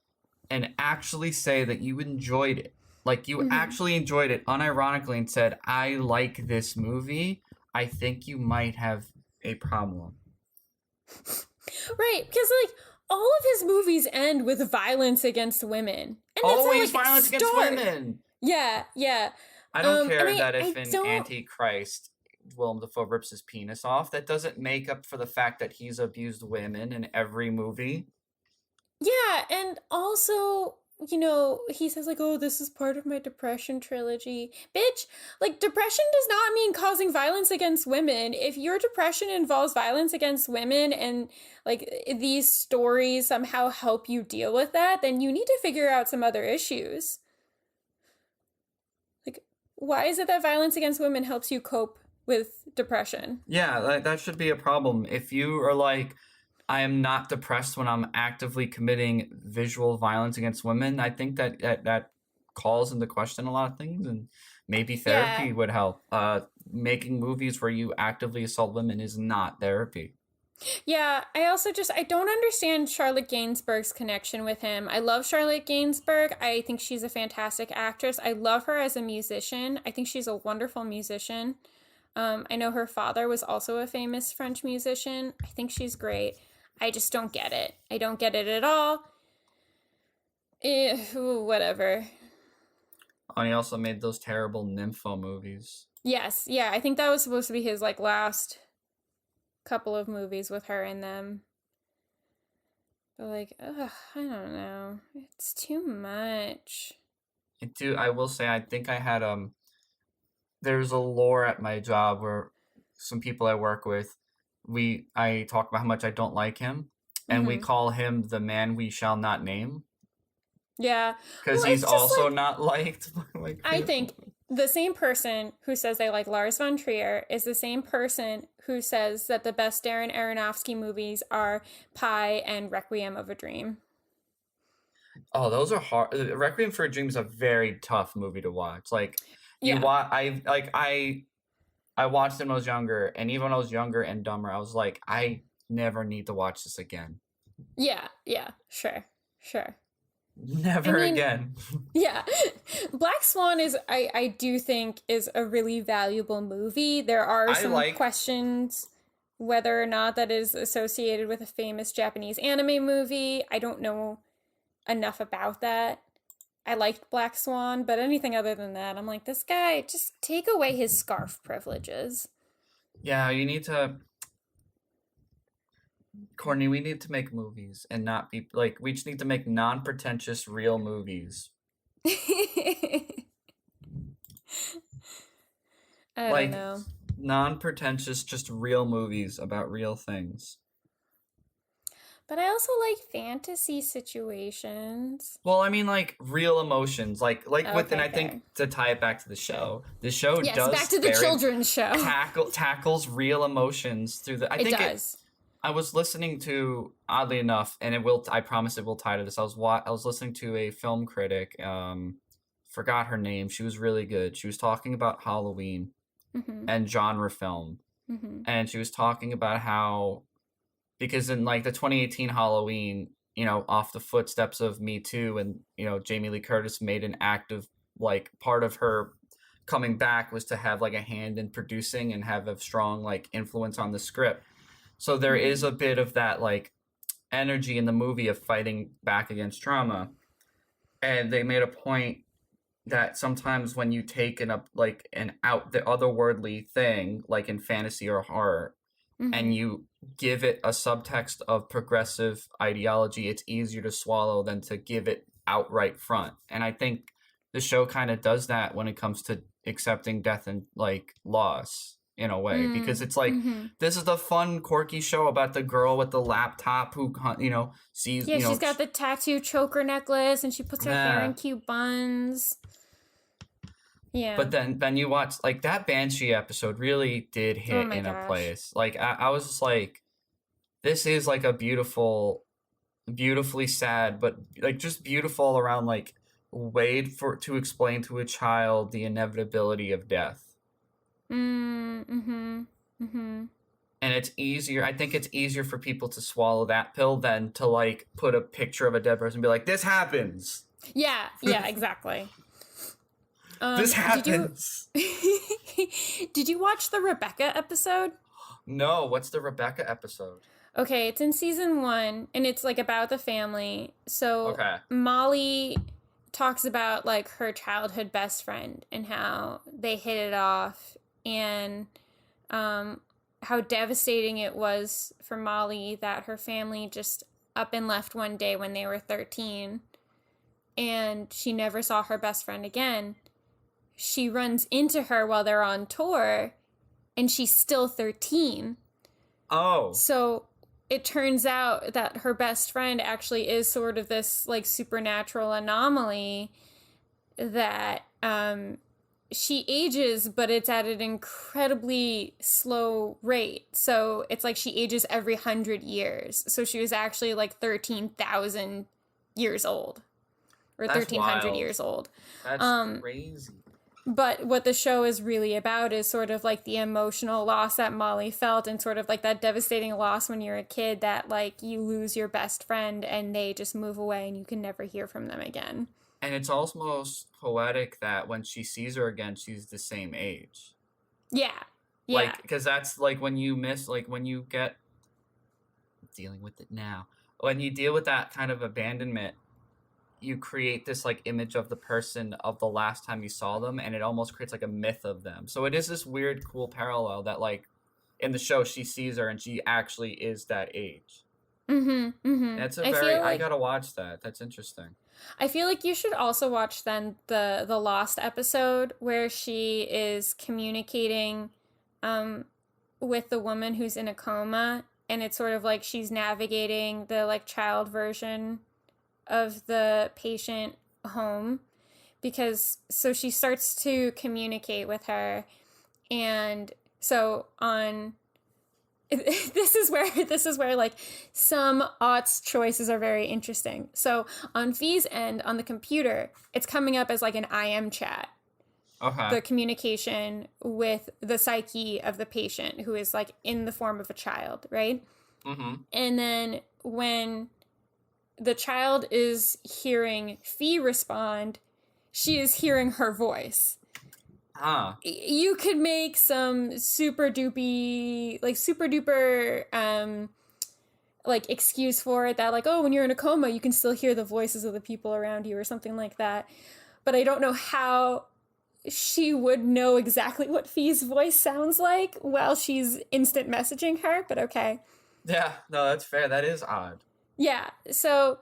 and actually say that you enjoyed it, like you actually enjoyed it unironically and said, I like this movie, I think you might have a problem. Right, because like all of his movies end with violence against women. And that's Always not, like, violence against stark. women. Yeah. I don't care I mean, that if I in don't- Antichrist, Willem Dafoe rips his penis off, that doesn't make up for the fact that he's abused women in every movie. Yeah, and also, you know, he says like, oh, this is part of my depression trilogy. Bitch, like depression does not mean causing violence against women. If your depression involves violence against women and like these stories somehow help you deal with that, then you need to figure out some other issues. Like, why is it that violence against women helps you cope with depression? Yeah, that should be a problem. If you are like, I am not depressed when I'm actively committing visual violence against women, I think that calls into question a lot of things, and maybe therapy would help. Making movies where you actively assault women is not therapy. Yeah, I don't understand Charlotte Gainsbourg's connection with him. I love Charlotte Gainsbourg. I think she's a fantastic actress. I love her as a musician. I think she's a wonderful musician. I know her father was also a famous French musician. I think she's great. I just don't get it. I don't get it at all. Whatever. Oh, and he also made those terrible Nympho movies. Yes, yeah, I think that was supposed to be his like last couple of movies with her in them. But like, ugh, I don't know. It's too much. I will say, I think I had there's a lore at my job where some people I work with, I talk about how much I don't like him, and we call him the man we shall not name. Yeah. Because Well, he's it's just, also like, not liked. I think the same person who says they like Lars von Trier is the same person who says that the best Darren Aronofsky movies are Pi and Requiem of a Dream. Oh, those are hard. Requiem for a Dream is a very tough movie to watch. Like, Yeah. I watched it when I was younger, and even when I was younger and dumber, I was like, I never need to watch this again. Yeah, sure. Never again. Yeah. Black Swan is, I do think, is a really valuable movie. There are some questions whether or not that is associated with a famous Japanese anime movie. I don't know enough about that. I liked Black Swan, but anything other than that, I'm like, this guy, just take away his scarf privileges. Yeah, you need to... Courtney, we need to make movies and not be like, we just need to make non-pretentious real movies. I don't know. Non-pretentious, just real movies about real things. But I also like fantasy situations. Well, I mean, like real emotions, like within. I fair. think to tie it back to the show does back to the children's show. tackles real emotions through the. It does. I was listening to, oddly enough, and I promise it will tie to this. I was listening to a film critic. Forgot her name. She was really good. She was talking about Halloween and genre film, and she was talking about how, because in like the 2018 Halloween, off the footsteps of Me Too, and Jamie Lee Curtis made an act of like part of her coming back was to have like a hand in producing and have a strong like influence on the script. So there is a bit of that like energy in the movie of fighting back against trauma. And they made a point that sometimes when you take the otherworldly thing, like in fantasy or horror, and you give it a subtext of progressive ideology, it's easier to swallow than to give it outright front. And I think the show kind of does that when it comes to accepting death and like loss. In a way, because it's like, this is the fun, quirky show about the girl with the laptop who, sees, Yeah, she's got the tattoo choker necklace and she puts her hair in cute buns. Yeah. But then you watch, like, that Banshee episode really did hit a place. Like, I was just like, this is like a beautifully sad, but like just beautiful around, like, way to explain to a child the inevitability of death. And it's easier. I think it's easier for people to swallow that pill than to like put a picture of a dead person and be like, "This happens." Yeah, exactly. This happens. Did you watch the Rebecca episode? No. What's the Rebecca episode? Okay, it's in season 1, and it's like about the family. So Molly talks about like her childhood best friend and how they hit it off. And how devastating it was for Molly that her family just up and left one day when they were 13. And she never saw her best friend again. She runs into her while they're on tour, and she's still 13. Oh. So it turns out that her best friend actually is sort of this like supernatural anomaly that she ages, but it's at an incredibly slow rate. So it's like she ages every 100 years. So she was actually like 13,000 years old. Or 1,300 years old. That's crazy. But what the show is really about is sort of like the emotional loss that Molly felt, and sort of like that devastating loss when you're a kid that like you lose your best friend and they just move away and you can never hear from them again. And it's almost poetic that when she sees her again, she's the same age. Yeah. Yeah. Like, because that's like when you miss, like when you get dealing with it now, when you deal with that kind of abandonment, you create this like image of the person of the last time you saw them, and it almost creates like a myth of them. So it is this weird, cool parallel that like in the show she sees her and she actually is that age. That's I gotta watch that. That's interesting. I feel like you should also watch then the Lost episode where she is communicating with the woman who's in a coma, and it's sort of like she's navigating the like child version of the patient home, because so she starts to communicate with her, and so on this is where like some Aughts choices are very interesting. So on Fee's end on the computer, it's coming up as like an IM chat. Okay. The communication with the psyche of the patient who is like in the form of a child, right? And then when the child is hearing Fee respond, she is hearing her voice. You could make some super duper like excuse for it, that like, oh, when you're in a coma you can still hear the voices of the people around you or something like that. But I don't know how she would know exactly what Fee's voice sounds like while she's instant messaging her, but okay. Yeah, no, that's fair. That is odd. Yeah, so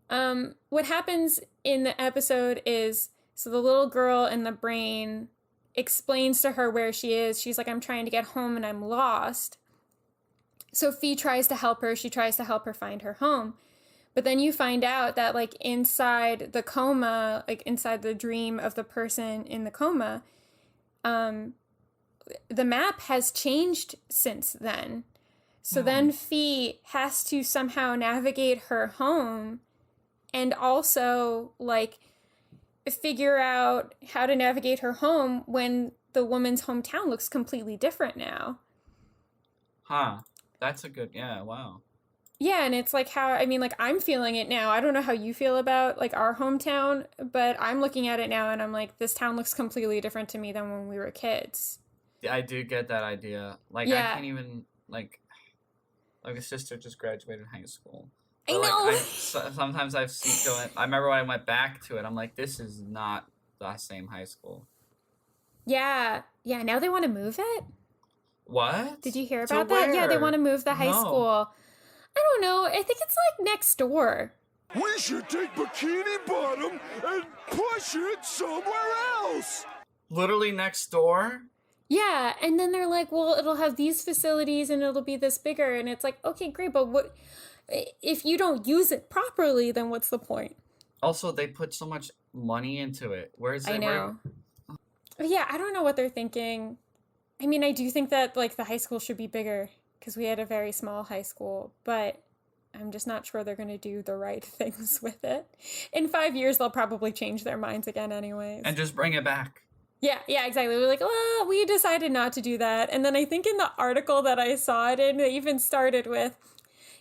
what happens in the episode is, so the little girl in the brain explains to her where she is. She's like, I'm trying to get home and I'm lost. So Fee tries to help her. She tries to help her find her home. But then you find out that like inside the coma, like inside the dream of the person in the coma, the map has changed since then. So then Fee has to somehow navigate her home and also like figure out how to navigate her home when the woman's hometown looks completely different now. That's a good, yeah, wow. Yeah, and it's like how, I mean, like I'm feeling it now. I don't know how you feel about like our hometown, but I'm looking at it now and I'm like, this town looks completely different to me than when we were kids. Yeah, I do get that idea. Like, yeah. I can't even, like a sister just graduated high school. I But, know. like, sometimes I've seen going. I remember when I went back to it. I'm like, this is not the same high school. Yeah. Now they want to move it. What? Did you hear To about that? Yeah, they where? want to move the high No. school. I don't know. I think it's like next door. We should take Bikini Bottom and push it somewhere else. Literally next door. Yeah, and then they're like, well, it'll have these facilities and it'll be this bigger, and it's like, okay, great, but what if you don't use it properly? Then what's the point? Also, they put so much money into it. Where is it? I know. Yeah, I don't know what they're thinking. I mean, I do think that like the high school should be bigger because we had a very small high school, but I'm just not sure they're going to do the right things with it. In 5 years, they'll probably change their minds again anyways. And just bring it back. Yeah, exactly. We're like, well, we decided not to do that. And then I think in the article that I saw it in, they even started with,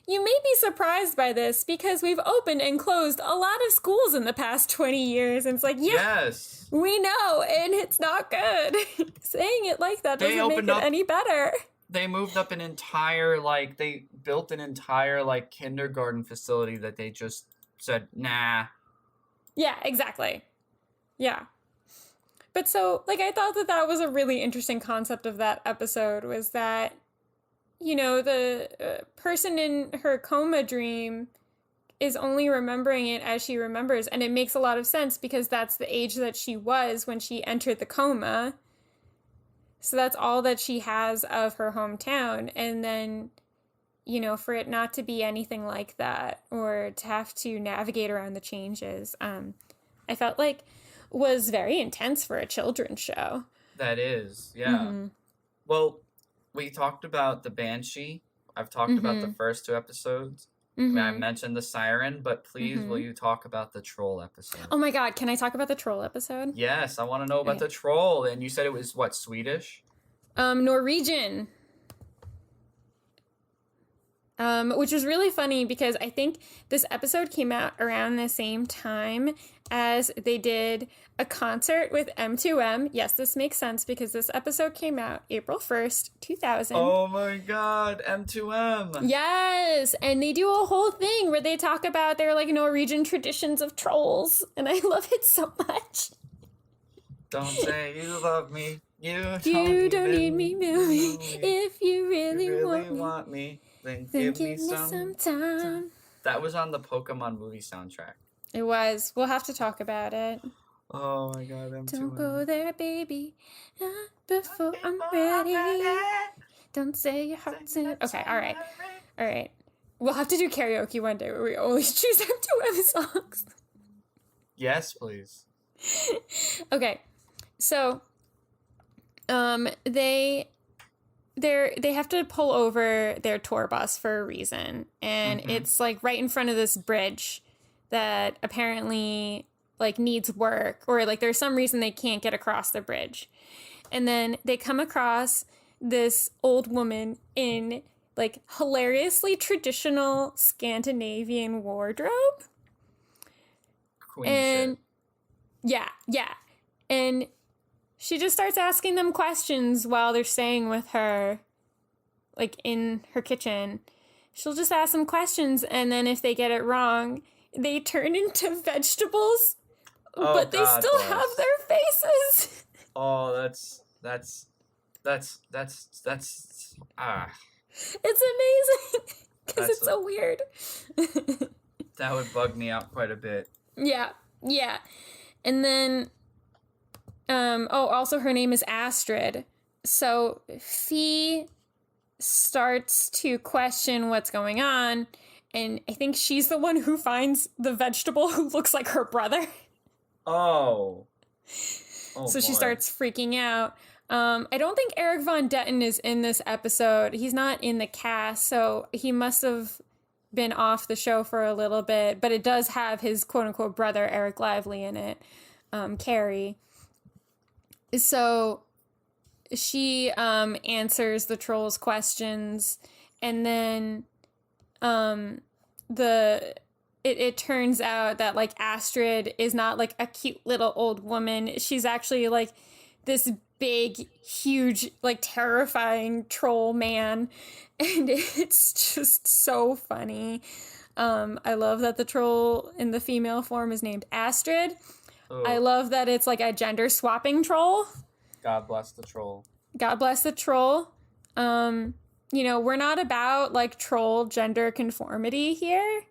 you may be surprised by this because we've opened and closed a lot of schools in the past 20 years. And it's like, yeah, Yes. we know, and it's not good. Saying it like that They doesn't make opened it up- any better. They moved up an entire, like, they built an entire, like, kindergarten facility that they just said, nah. Yeah, exactly. Yeah. But so, like, I thought that that was a really interesting concept of that episode, was that, you know, the person in her coma dream is only remembering it as she remembers. And it makes a lot of sense because that's the age that she was when she entered the coma. So that's all that she has of her hometown. And then, you know, for it not to be anything like that or to have to navigate around the changes, I felt like was very intense for a children's show. That is, yeah. Well, we talked about the Banshee. I've talked about the first two episodes. I mean, I mentioned the Siren, but please, will you talk about the Troll episode? Oh my god, can I talk about the Troll episode? Yes, I want to know about the Troll. And you said it was, what, Swedish? Norwegian. Which was really funny because I think this episode came out around the same time as they did a concert with M2M. Yes, this makes sense because this episode came out April 1st, 2000. Oh my god, M2M. Yes, and they do a whole thing where they talk about their like Norwegian traditions of trolls, and I love it so much. Don't say you love me. You don't need me, Millie. If you really, want me, then then give me some time. That was on the Pokemon movie soundtrack. It was. We'll have to talk about it. Oh my god, M2M. Don't go there, baby. Not before I'm ready. Don't say your heart's in. Okay, all right. We'll have to do karaoke one day where we only choose M2M songs. Yes, please. Okay, so they have to pull over their tour bus for a reason, and it's like right in front of this bridge that apparently like needs work, or like there's some reason they can't get across the bridge. And then they come across this old woman in like hilariously traditional Scandinavian wardrobe. Queen And shit. yeah. And she just starts asking them questions while they're staying with her, like in her kitchen. She'll just ask them questions, and then if they get it wrong, they turn into vegetables, but they God still bless. have their faces. Oh, that's It's amazing because it's That's so weird. that would bug me out quite a bit. Yeah. And then, also her name is Astrid. So Fee starts to question what's going on, and I think she's the one who finds the vegetable who looks like her brother. Oh So she boy. starts freaking out. I don't think Eric Von Detten is in this episode. He's not in the cast, so he must have been off the show for a little bit, but it does have his quote-unquote brother, Eric Lively, in it, Carrie. So she answers the trolls' questions, and then it turns out that like Astrid is not like a cute little old woman. She's actually like this big, huge, like terrifying troll man, and it's just so funny. I love that the troll in the female form is named Astrid. Ooh. I love that it's like a gender swapping troll. God bless the troll. God bless the troll. We're not about like troll gender conformity here.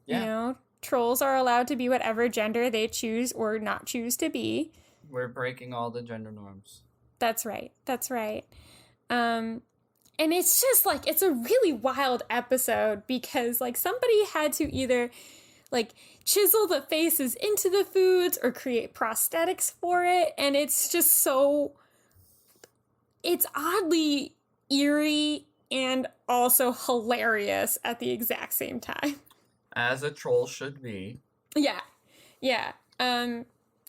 Yeah. Trolls are allowed to be whatever gender they choose or not choose to be. We're breaking all the gender norms. That's right. And it's just like, it's a really wild episode because like somebody had to either like chisel the faces into the foods or create prosthetics for it. And it's just it's oddly eerie and also hilarious at the exact same time. As a troll should be. Yeah.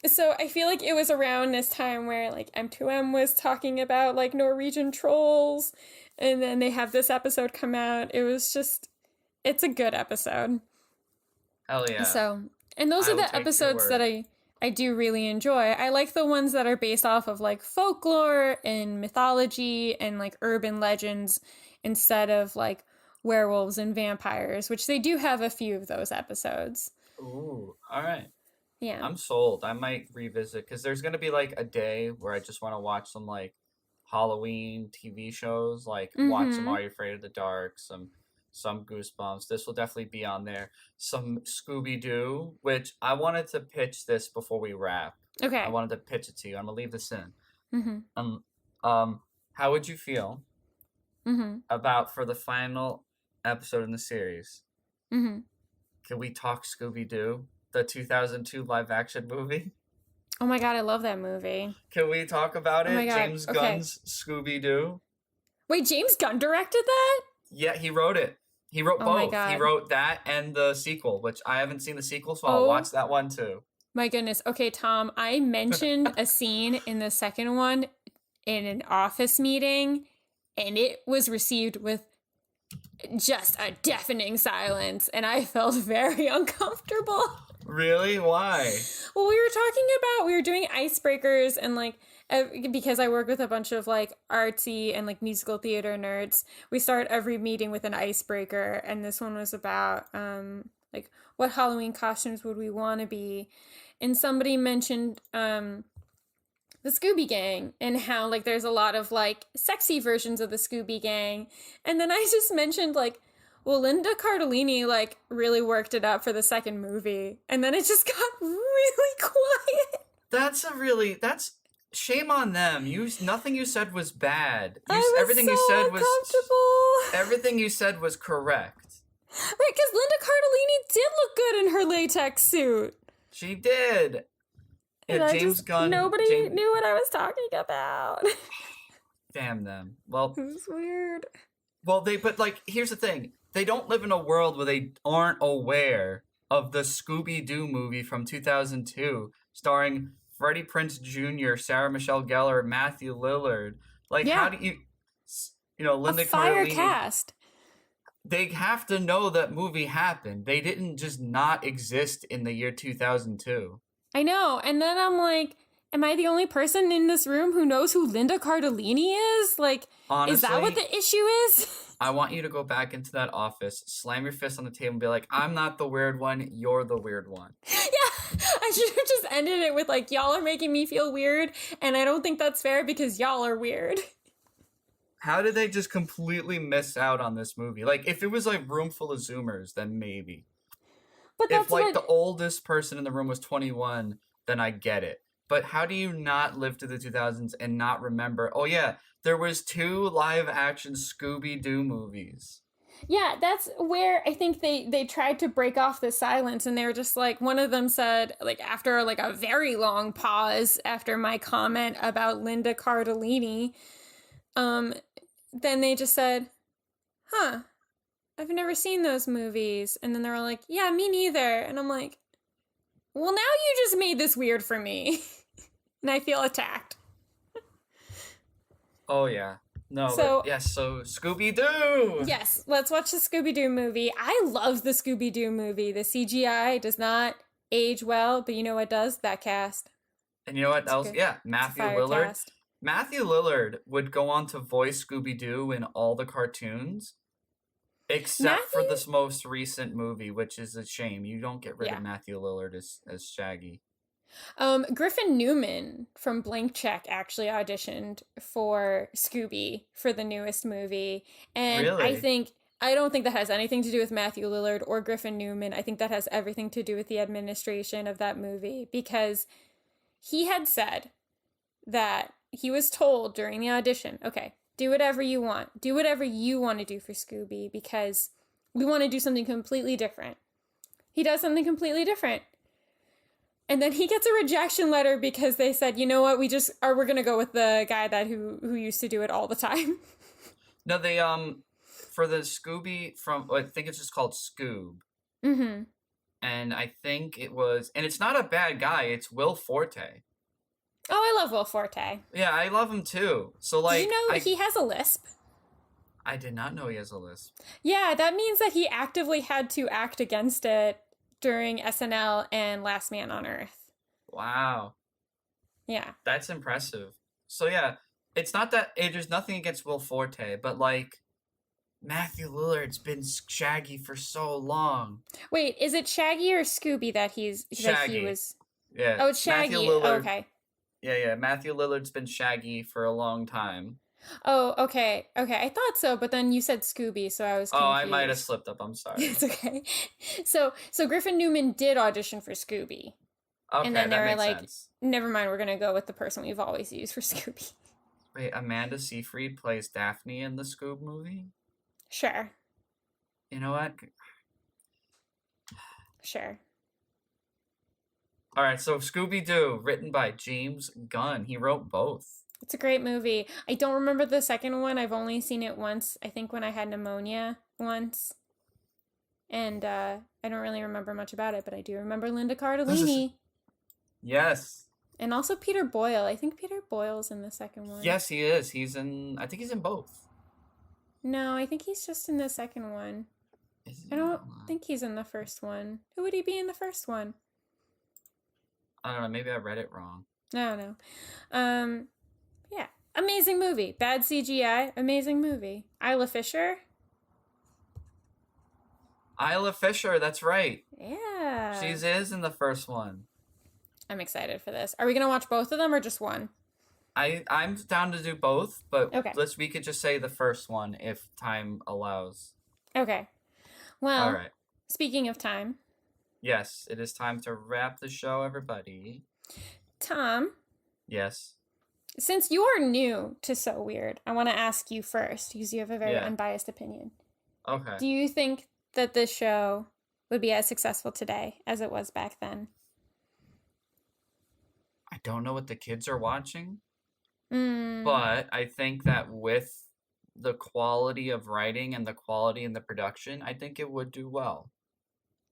So I feel like it was around this time where like M2M was talking about like Norwegian trolls, and then they have this episode come out. It's a good episode. Hell yeah. So, and those I are will the take your episodes that word. I do really enjoy. I like the ones that are based off of like folklore and mythology and like urban legends instead of like werewolves and vampires, which they do have a few of those episodes. Ooh, all right. Yeah. I'm sold. I might revisit because there's gonna be like a day where I just want to watch some like Halloween TV shows, like watch some Are You Afraid of the Dark, some Goosebumps. This will definitely be on there. Some Scooby-Doo, which I wanted to pitch this before we wrap. Okay. I wanted to pitch it to you. I'm gonna leave this in. Mm-hmm. How would you feel Mm-hmm. about for the final episode in the series? Mm-hmm. Can we talk Scooby-Doo, the 2002 live-action movie? Oh my god, I love that movie. Can we talk about it? Oh my God, James okay. Gunn's Scooby-Doo. Wait, James Gunn directed that? Yeah, he wrote it. He wrote Oh my both. He God. wrote that and the sequel, which I haven't seen the sequel, so I'll Oh. watch that one too. My goodness. Okay, Tom, I mentioned a scene in the second one in an office meeting, and it was received with just a deafening silence, and I felt very uncomfortable. Really? Why? Well, we were doing icebreakers, and like, because I work with a bunch of like artsy and like musical theater nerds, we start every meeting with an icebreaker, and this one was about like what Halloween costumes would we want to be, and somebody mentioned the Scooby Gang and how like there's a lot of like sexy versions of the Scooby Gang, and then I just mentioned like, well, Linda Cardellini like really worked it up for the second movie, and then it just got really quiet. That's shame on them. Nothing you said was bad. Everything you said was correct. Right, because Linda Cardellini did look good in her latex suit. She did. And James Gunn. Nobody knew what I was talking about. Damn them. Well, It was weird. well, but like, here's the thing. They don't live in a world where they aren't aware of the Scooby-Doo movie from 2002, starring Freddie Prinze Jr., Sarah Michelle Gellar, Matthew Lillard. Like, Yeah. how do you Linda A fire Cardellini? cast. They have to know that movie happened. They didn't just not exist in the year 2002. I know. And then I'm like, am I the only person in this room who knows who Linda Cardellini is? Like, Honestly, is that what the issue is? I want you to go back into that office, slam your fist on the table, and be like, I'm not the weird one, you're the weird one. Yeah, I should have just ended it with like, y'all are making me feel weird, and I don't think that's fair because y'all are weird. How did they just completely miss out on this movie? Like, if it was like room full of Zoomers, then maybe. But that's If like what... the oldest person in the room was 21, then I get it. But how do you not live to the 2000s and not remember, oh yeah, there was 2 live-action Scooby-Doo movies. Yeah, that's where I think they tried to break off the silence, and they were just like, one of them said, like, after like a very long pause after my comment about Linda Cardellini, then they just said, huh, I've never seen those movies. And then they're all like, yeah, me neither. And I'm like, well, now you just made this weird for me. And I feel attacked. Oh yeah. No, So- so Scooby-Doo! Yes, let's watch the Scooby-Doo movie. I love the Scooby-Doo movie. The CGI does not age well, but you know what does? That cast. And you know what It's else? good. Yeah, It's a Matthew fire Lillard. cast. Matthew Lillard would go on to voice Scooby-Doo in all the cartoons, except for Matthew- this most recent movie, which is a shame. You don't get rid Yeah. of Matthew Lillard as Shaggy. Griffin Newman from Blank Check actually auditioned for Scooby for the newest movie. And Really? I don't think that has anything to do with Matthew Lillard or Griffin Newman. I think that has everything to do with the administration of that movie, because he had said that he was told during the audition, okay, do whatever you want. Do whatever you want to do for Scooby, because we want to do something completely different. He does something completely different. And then he gets a rejection letter because they said, you know what, we're going to go with the guy who used to do it all the time. No, they for the Scooby I think it's just called Scoob. Mm-hmm. And I think it was, and it's not a bad guy, it's Will Forte. Oh, I love Will Forte. Yeah, I love him too. So like, Do you know he has a lisp? I did not know he has a lisp. Yeah, that means that he actively had to act against it during SNL and Last Man on Earth. Wow. Yeah. That's impressive. So yeah, it's not that there's nothing against Will Forte, but like Matthew Lillard's been Shaggy for so long. Wait, is it Shaggy or Scooby that he Shaggy. was? Yeah. Oh, it's Shaggy. Matthew Lillard, Okay. Yeah. Matthew Lillard's been Shaggy for a long time. Oh, okay. Okay, I thought so, but then you said Scooby, so I was confused. Oh, I might have slipped up. I'm sorry. It's okay. So Griffin Newman did audition for Scooby. Okay, And then they that were makes like, sense. never mind, we're going to go with the person we've always used for Scooby. Wait, Amanda Seyfried plays Daphne in the Scoob movie? Sure. You know what? Sure. All right, so Scooby-Doo, written by James Gunn. He wrote both. It's a great movie. I don't remember the second one. I've only seen it once. I think when I had pneumonia once. And I don't really remember much about it, but I do remember Linda Cardellini. Yes. And also Peter Boyle. I think Peter Boyle's in the second one. Yes, he is. I think he's in both. No, I think he's just in the second one. I don't think he's in the first one. Who would he be in the first one? I don't know. Maybe I read it wrong. No. Yeah. Amazing movie. Bad CGI. Amazing movie. Isla Fisher. Isla Fisher, that's right. Yeah. She is in the first one. I'm excited for this. Are we going to watch both of them or just one? I'm down to do both, but Okay. we could just say the first one if time allows. Okay. Well, All right. Speaking of time. Yes, it is time to wrap the show, everybody. Tom. Yes. Since you are new to So Weird, I want to ask you first, because you have a very unbiased opinion. Okay. Do you think that this show would be as successful today as it was back then? I don't know what the kids are watching, Mm. but I think that with the quality of writing and the quality in the production, I think it would do well.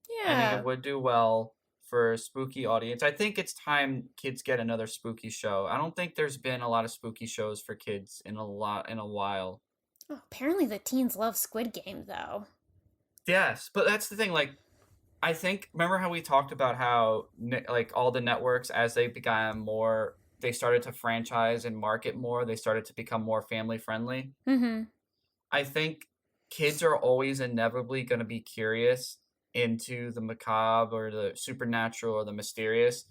I think Yeah. it would do well for a spooky audience. I think it's time kids get another spooky show. I don't think there's been a lot of spooky shows for kids in a while. Oh, apparently the teens love Squid Game, though. Yes, but that's the thing. Like, I think remember how we talked about how like all the networks, as they began more, they started to franchise and market more. They started to become more family friendly. Mm-hmm. I think kids are always inevitably going to be curious into the macabre or the supernatural or the mysterious.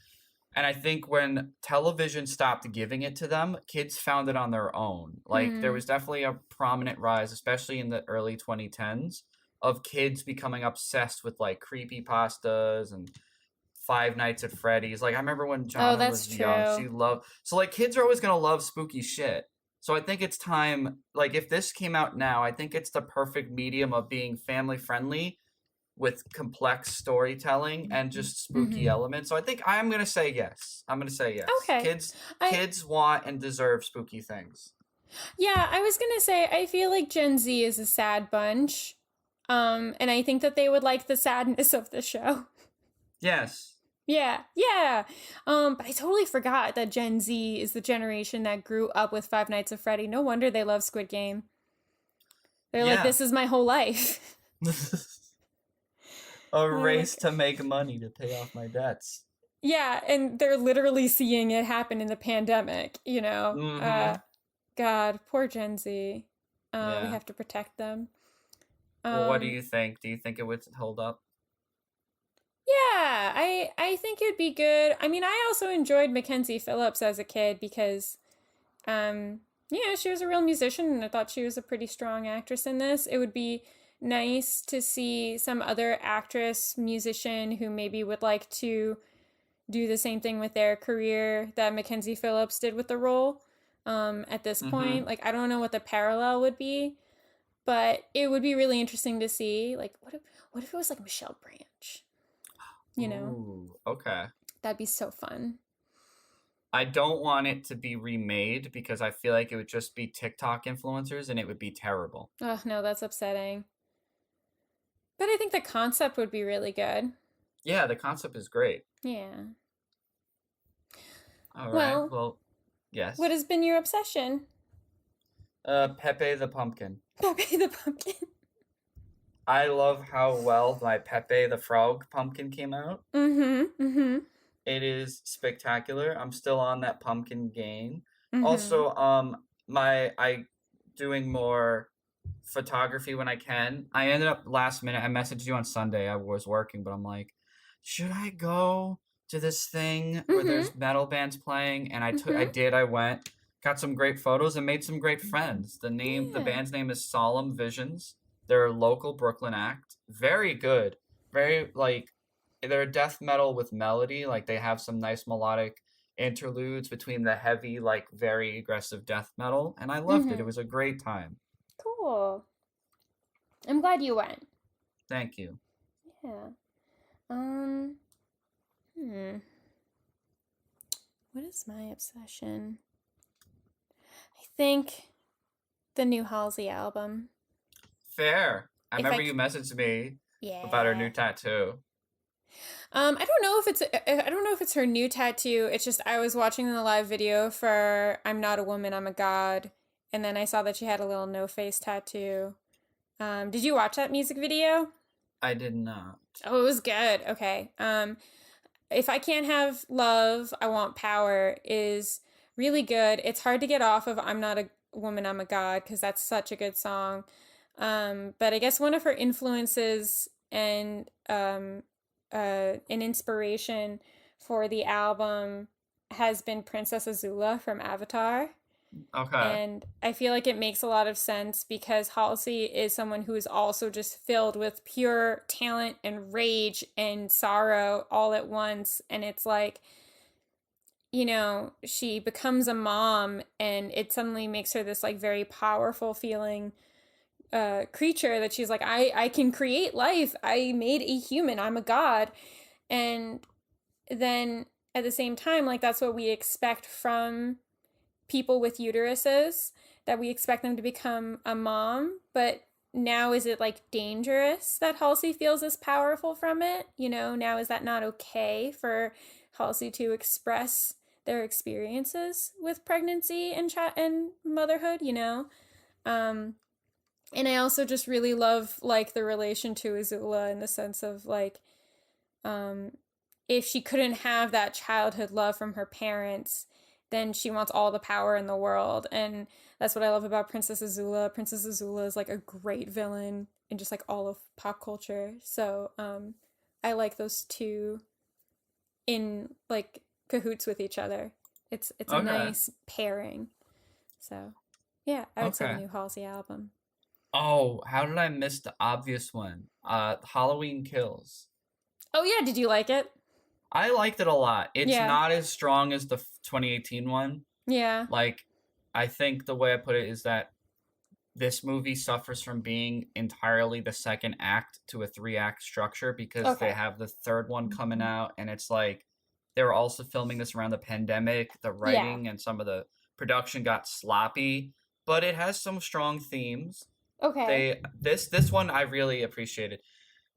And I think when television stopped giving it to them, kids found it on their own. Like there was definitely a prominent rise, especially in the early 2010s, of kids becoming obsessed with like creepypastas and Five Nights at Freddy's. Like I remember when Jonna was young, she loved. So like kids are always going to love spooky shit. So I think it's time, like if this came out now, I think it's the perfect medium of being family friendly with complex storytelling and just spooky elements. So I think I'm going to say yes. I'm going to say yes. Okay. Kids want and deserve spooky things. Yeah, I was going to say, I feel like Gen Z is a sad bunch. And I think that they would like the sadness of the show. Yes. Yeah. But I totally forgot that Gen Z is the generation that grew up with Five Nights at Freddy. No wonder they love Squid Game. They're like, this is my whole life. A race to make money to pay off my debts. Yeah, and they're literally seeing it happen in the pandemic, you know? God, poor Gen Z. We have to protect them. Well, what do you think? Do you think it would hold up? Yeah, I think it'd be good. I mean, I also enjoyed Mackenzie Phillips as a kid because, she was a real musician, and I thought she was a pretty strong actress in this. It would be nice to see some other actress, musician who maybe would like to do the same thing with their career that Mackenzie Phillips did with the role at this point. Like, I don't know what the parallel would be, but it would be really interesting to see. Like, what if it was like Michelle Branch? You know? Ooh, okay. That'd be so fun. I don't want it to be remade because I feel like it would just be TikTok influencers and it would be terrible. Oh, no, that's upsetting. But I think the concept would be really good. Yeah, the concept is great. Yeah. All right. Well, yes. What has been your obsession? Pepe the Pumpkin. Pepe the Pumpkin. I love how well my Pepe the Frog pumpkin came out. It is spectacular. I'm still on that pumpkin game. Also, I doing more photography when I can. I ended up last minute. I messaged you on Sunday. I was working, but I'm like, should I go to this thing where there's metal bands playing? And I did. I went, got some great photos, and made some great friends. The band's name is Solemn Visions. They're a local Brooklyn act. Very good. Very they're death metal with melody. Like they have some nice melodic interludes between the heavy, like very aggressive death metal, and I loved it. It was a great time. Cool. I'm glad you went. Thank you. Yeah. What is my obsession? I think the new Halsey album. Fair. I remember you messaged me about her new tattoo. I don't know if it's her new tattoo. It's just I was watching the live video for I'm Not a Woman, I'm a God, And then I saw that she had a little no face tattoo. Did you watch that music video? I did not. Oh, it was good. Okay. If I Can't Have Love, I Want Power is really good. It's hard to get off of I'm Not a Woman, I'm a God, because that's such a good song. But I guess one of her influences and an inspiration for the album has been Princess Azula from Avatar. Okay. And I feel like it makes a lot of sense because Halsey is someone who is also just filled with pure talent and rage and sorrow all at once. And it's like, you know, she becomes a mom and it suddenly makes her this like very powerful feeling creature that she's like, I can create life. I made a human. I'm a god. And then at the same time, like that's what we expect from people with uteruses, that we expect them to become a mom. But now is it like dangerous that Halsey feels this powerful from it? You know, now is that not okay for Halsey to express their experiences with pregnancy and and motherhood, you know? And I also just really love like the relation to Azula in the sense of like, if she couldn't have that childhood love from her parents, then she wants all the power in the world. And that's what I love about Princess Azula. Princess Azula is like a great villain in just like all of pop culture. So I like those two in like cahoots with each other. It's a Okay. nice pairing. So yeah, I would say the Okay. new Halsey album. Oh, how did I miss the obvious one? Halloween Kills. Oh yeah, did you like it? I liked it a lot. It's Yeah. not as strong as the 2018 one. Yeah. Like, I think the way I put it is that this movie suffers from being entirely the second act to a 3-act structure because Okay. they have the third one coming out, and it's like they were also filming this around the pandemic. The writing and some of the production got sloppy, but it has some strong themes. Okay. This one I really appreciated.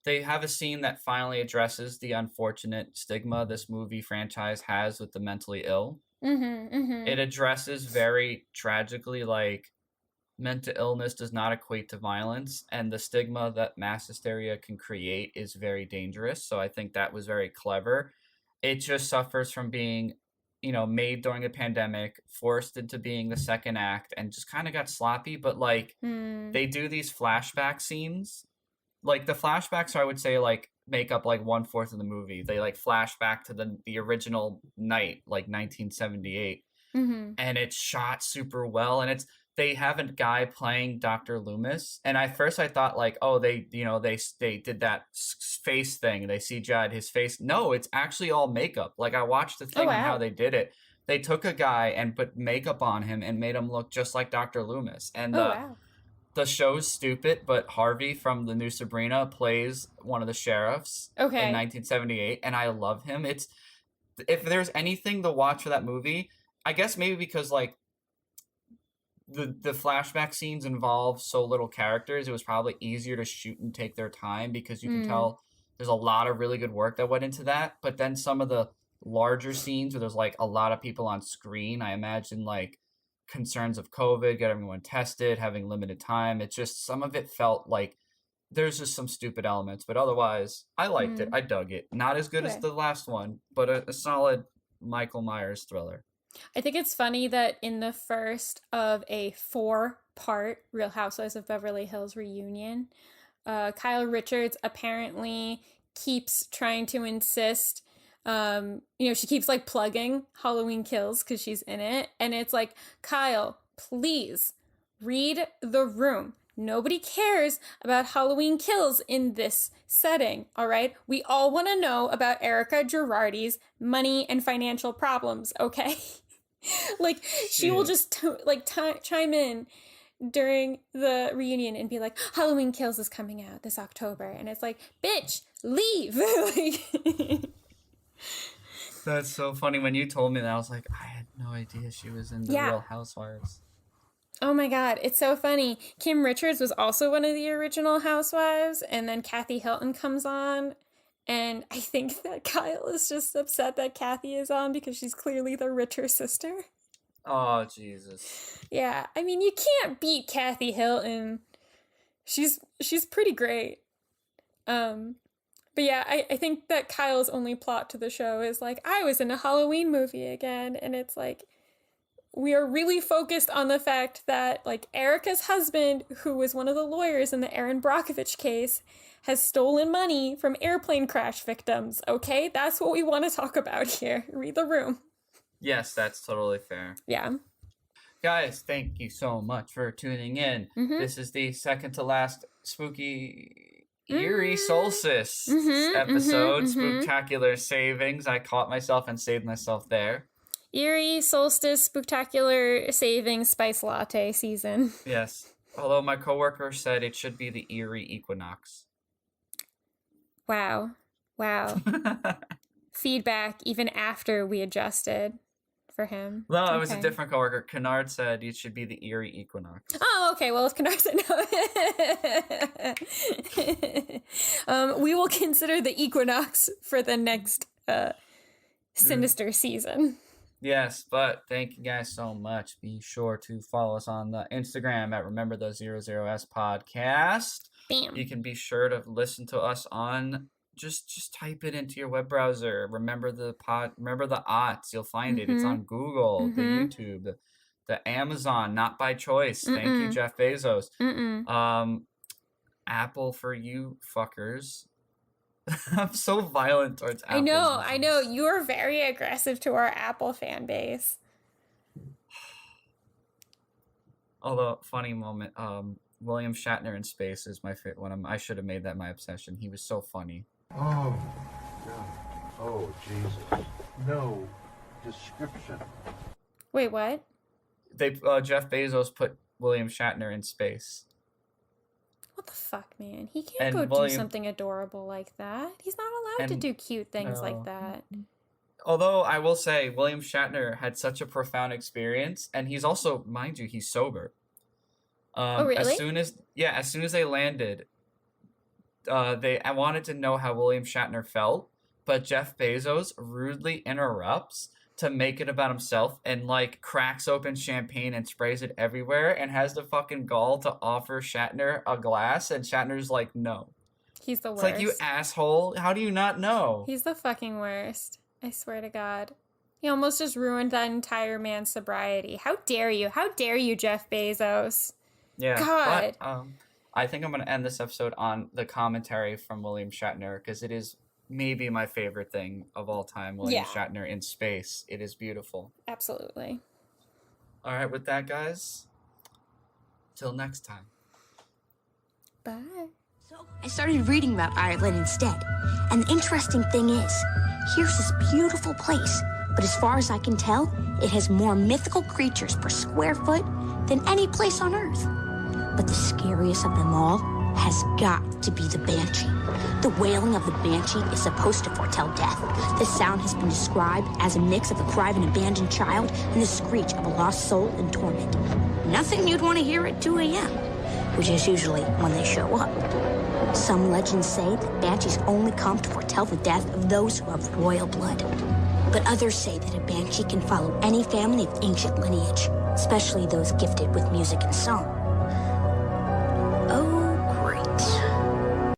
They have a scene that finally addresses the unfortunate stigma this movie franchise has with the mentally ill. It addresses very tragically, like, mental illness does not equate to violence, and the stigma that mass hysteria can create is very dangerous. So I think that was very clever. It just suffers from being, you know, made during a pandemic, forced into being the second act, and just kind of got sloppy. But like, they do these flashback scenes. Like, the flashbacks, I would say, like, make up like 1/4 of the movie. They like flash back to the original night, like 1978, and it's shot super well. And they have a guy playing Dr. Loomis, and at first I thought like, oh, they did that face thing, they CGI'd his face. No, it's actually all makeup. Like, I watched the thing on how they did it. They took a guy and put makeup on him and made him look just like Dr. Loomis. And the show's stupid, but Harvey from the new Sabrina plays one of the sheriffs in 1978, and I love him. If there's anything to watch for that movie, I guess maybe because like the flashback scenes involve so little characters, it was probably easier to shoot and take their time because you can tell there's a lot of really good work that went into that. But then some of the larger scenes where there's like a lot of people on screen, I imagine like concerns of COVID, get everyone tested, having limited time. It's just, some of it felt like there's just some stupid elements, but otherwise I liked it. I dug it. Not as good as the last one, but a solid Michael Myers thriller. I think it's funny that in the first of a 4-part Real Housewives of Beverly Hills reunion, Kyle Richards apparently keeps trying to insist, she keeps like plugging Halloween Kills because she's in it. And it's like, Kyle, please read the room. Nobody cares about Halloween Kills in this setting, all right? We all want to know about Erica Girardi's money and financial problems, okay? Like, she will just chime in during the reunion and be like, Halloween Kills is coming out this October. And it's like, bitch, leave. Like, that's so funny. When you told me that, I was like, I had no idea she was in the Real Housewives. Oh my God, it's so funny. Kim Richards was also one of the original Housewives, and then Kathy Hilton comes on, and I think that Kyle is just upset that Kathy is on because she's clearly the richer sister. Oh, Jesus. Yeah, I mean, you can't beat Kathy Hilton. She's pretty great. But yeah, I think that Kyle's only plot to the show is like, I was in a Halloween movie again, and it's like, we are really focused on the fact that, like, Erica's husband, who was one of the lawyers in the Erin Brockovich case, has stolen money from airplane crash victims, okay? That's what we want to talk about here. Read the room. Yes, that's totally fair. Yeah. Guys, thank you so much for tuning in. Mm-hmm. This is the second to last spooky eerie solstice episode. Spooktacalur savings. I caught myself and saved myself there. Eerie solstice spectacular saving spice latte season. Yes. Although my coworker said it should be the eerie equinox. Wow. Feedback even after we adjusted for him. No, it was a different coworker. Kennard said it should be the eerie equinox. Oh, okay. Well, if Kennard said no. We will consider the equinox for the next sinister season. Yes, but thank you guys so much. Be sure to follow us on the Instagram at Remember the 00S Podcast. Bam. You can be sure to listen to us on just type it into your web browser. Remember the Aughts. You'll find it. It's on Google, the YouTube, the Amazon. Not by choice. Thank you, Jeff Bezos. Apple for you fuckers. I'm so violent towards Apple. I know. You are very aggressive to our Apple fan base. Although, funny moment, William Shatner in space is my favorite one. I should have made that my obsession. He was so funny. Oh, God. Oh, Jesus. No description. Wait, what? Jeff Bezos put William Shatner in space. What the fuck, man? He can't do something adorable like that. He's not allowed to do cute things like that. Although, I will say, William Shatner had such a profound experience, and he's also, mind you, he's sober. Oh, really? As soon as they landed, I wanted to know how William Shatner felt, but Jeff Bezos rudely interrupts to make it about himself and, like, cracks open champagne and sprays it everywhere and has the fucking gall to offer Shatner a glass, and Shatner's like, no. He's the worst. It's like, you asshole. How do you not know? He's the fucking worst. I swear to God. He almost just ruined that entire man's sobriety. How dare you? How dare you, Jeff Bezos? Yeah. God. But, I think I'm going to end this episode on the commentary from William Shatner, because it is maybe my favorite thing of all time, William Shatner in space. It is beautiful. Absolutely. All right, with that, guys, till next time. Bye. So I started reading about Ireland instead. And the interesting thing is, here's this beautiful place, but as far as I can tell, it has more mythical creatures per square foot than any place on Earth. But the scariest of them all has got to be the banshee. The wailing of the banshee is supposed to foretell death. The sound has been described as a mix of the cry of an abandoned child and the screech of a lost soul in torment. Nothing you'd want to hear at 2 a.m., which is usually when they show up. Some legends say that banshees only come to foretell the death of those who have royal blood. But others say that a banshee can follow any family of ancient lineage, especially those gifted with music and song.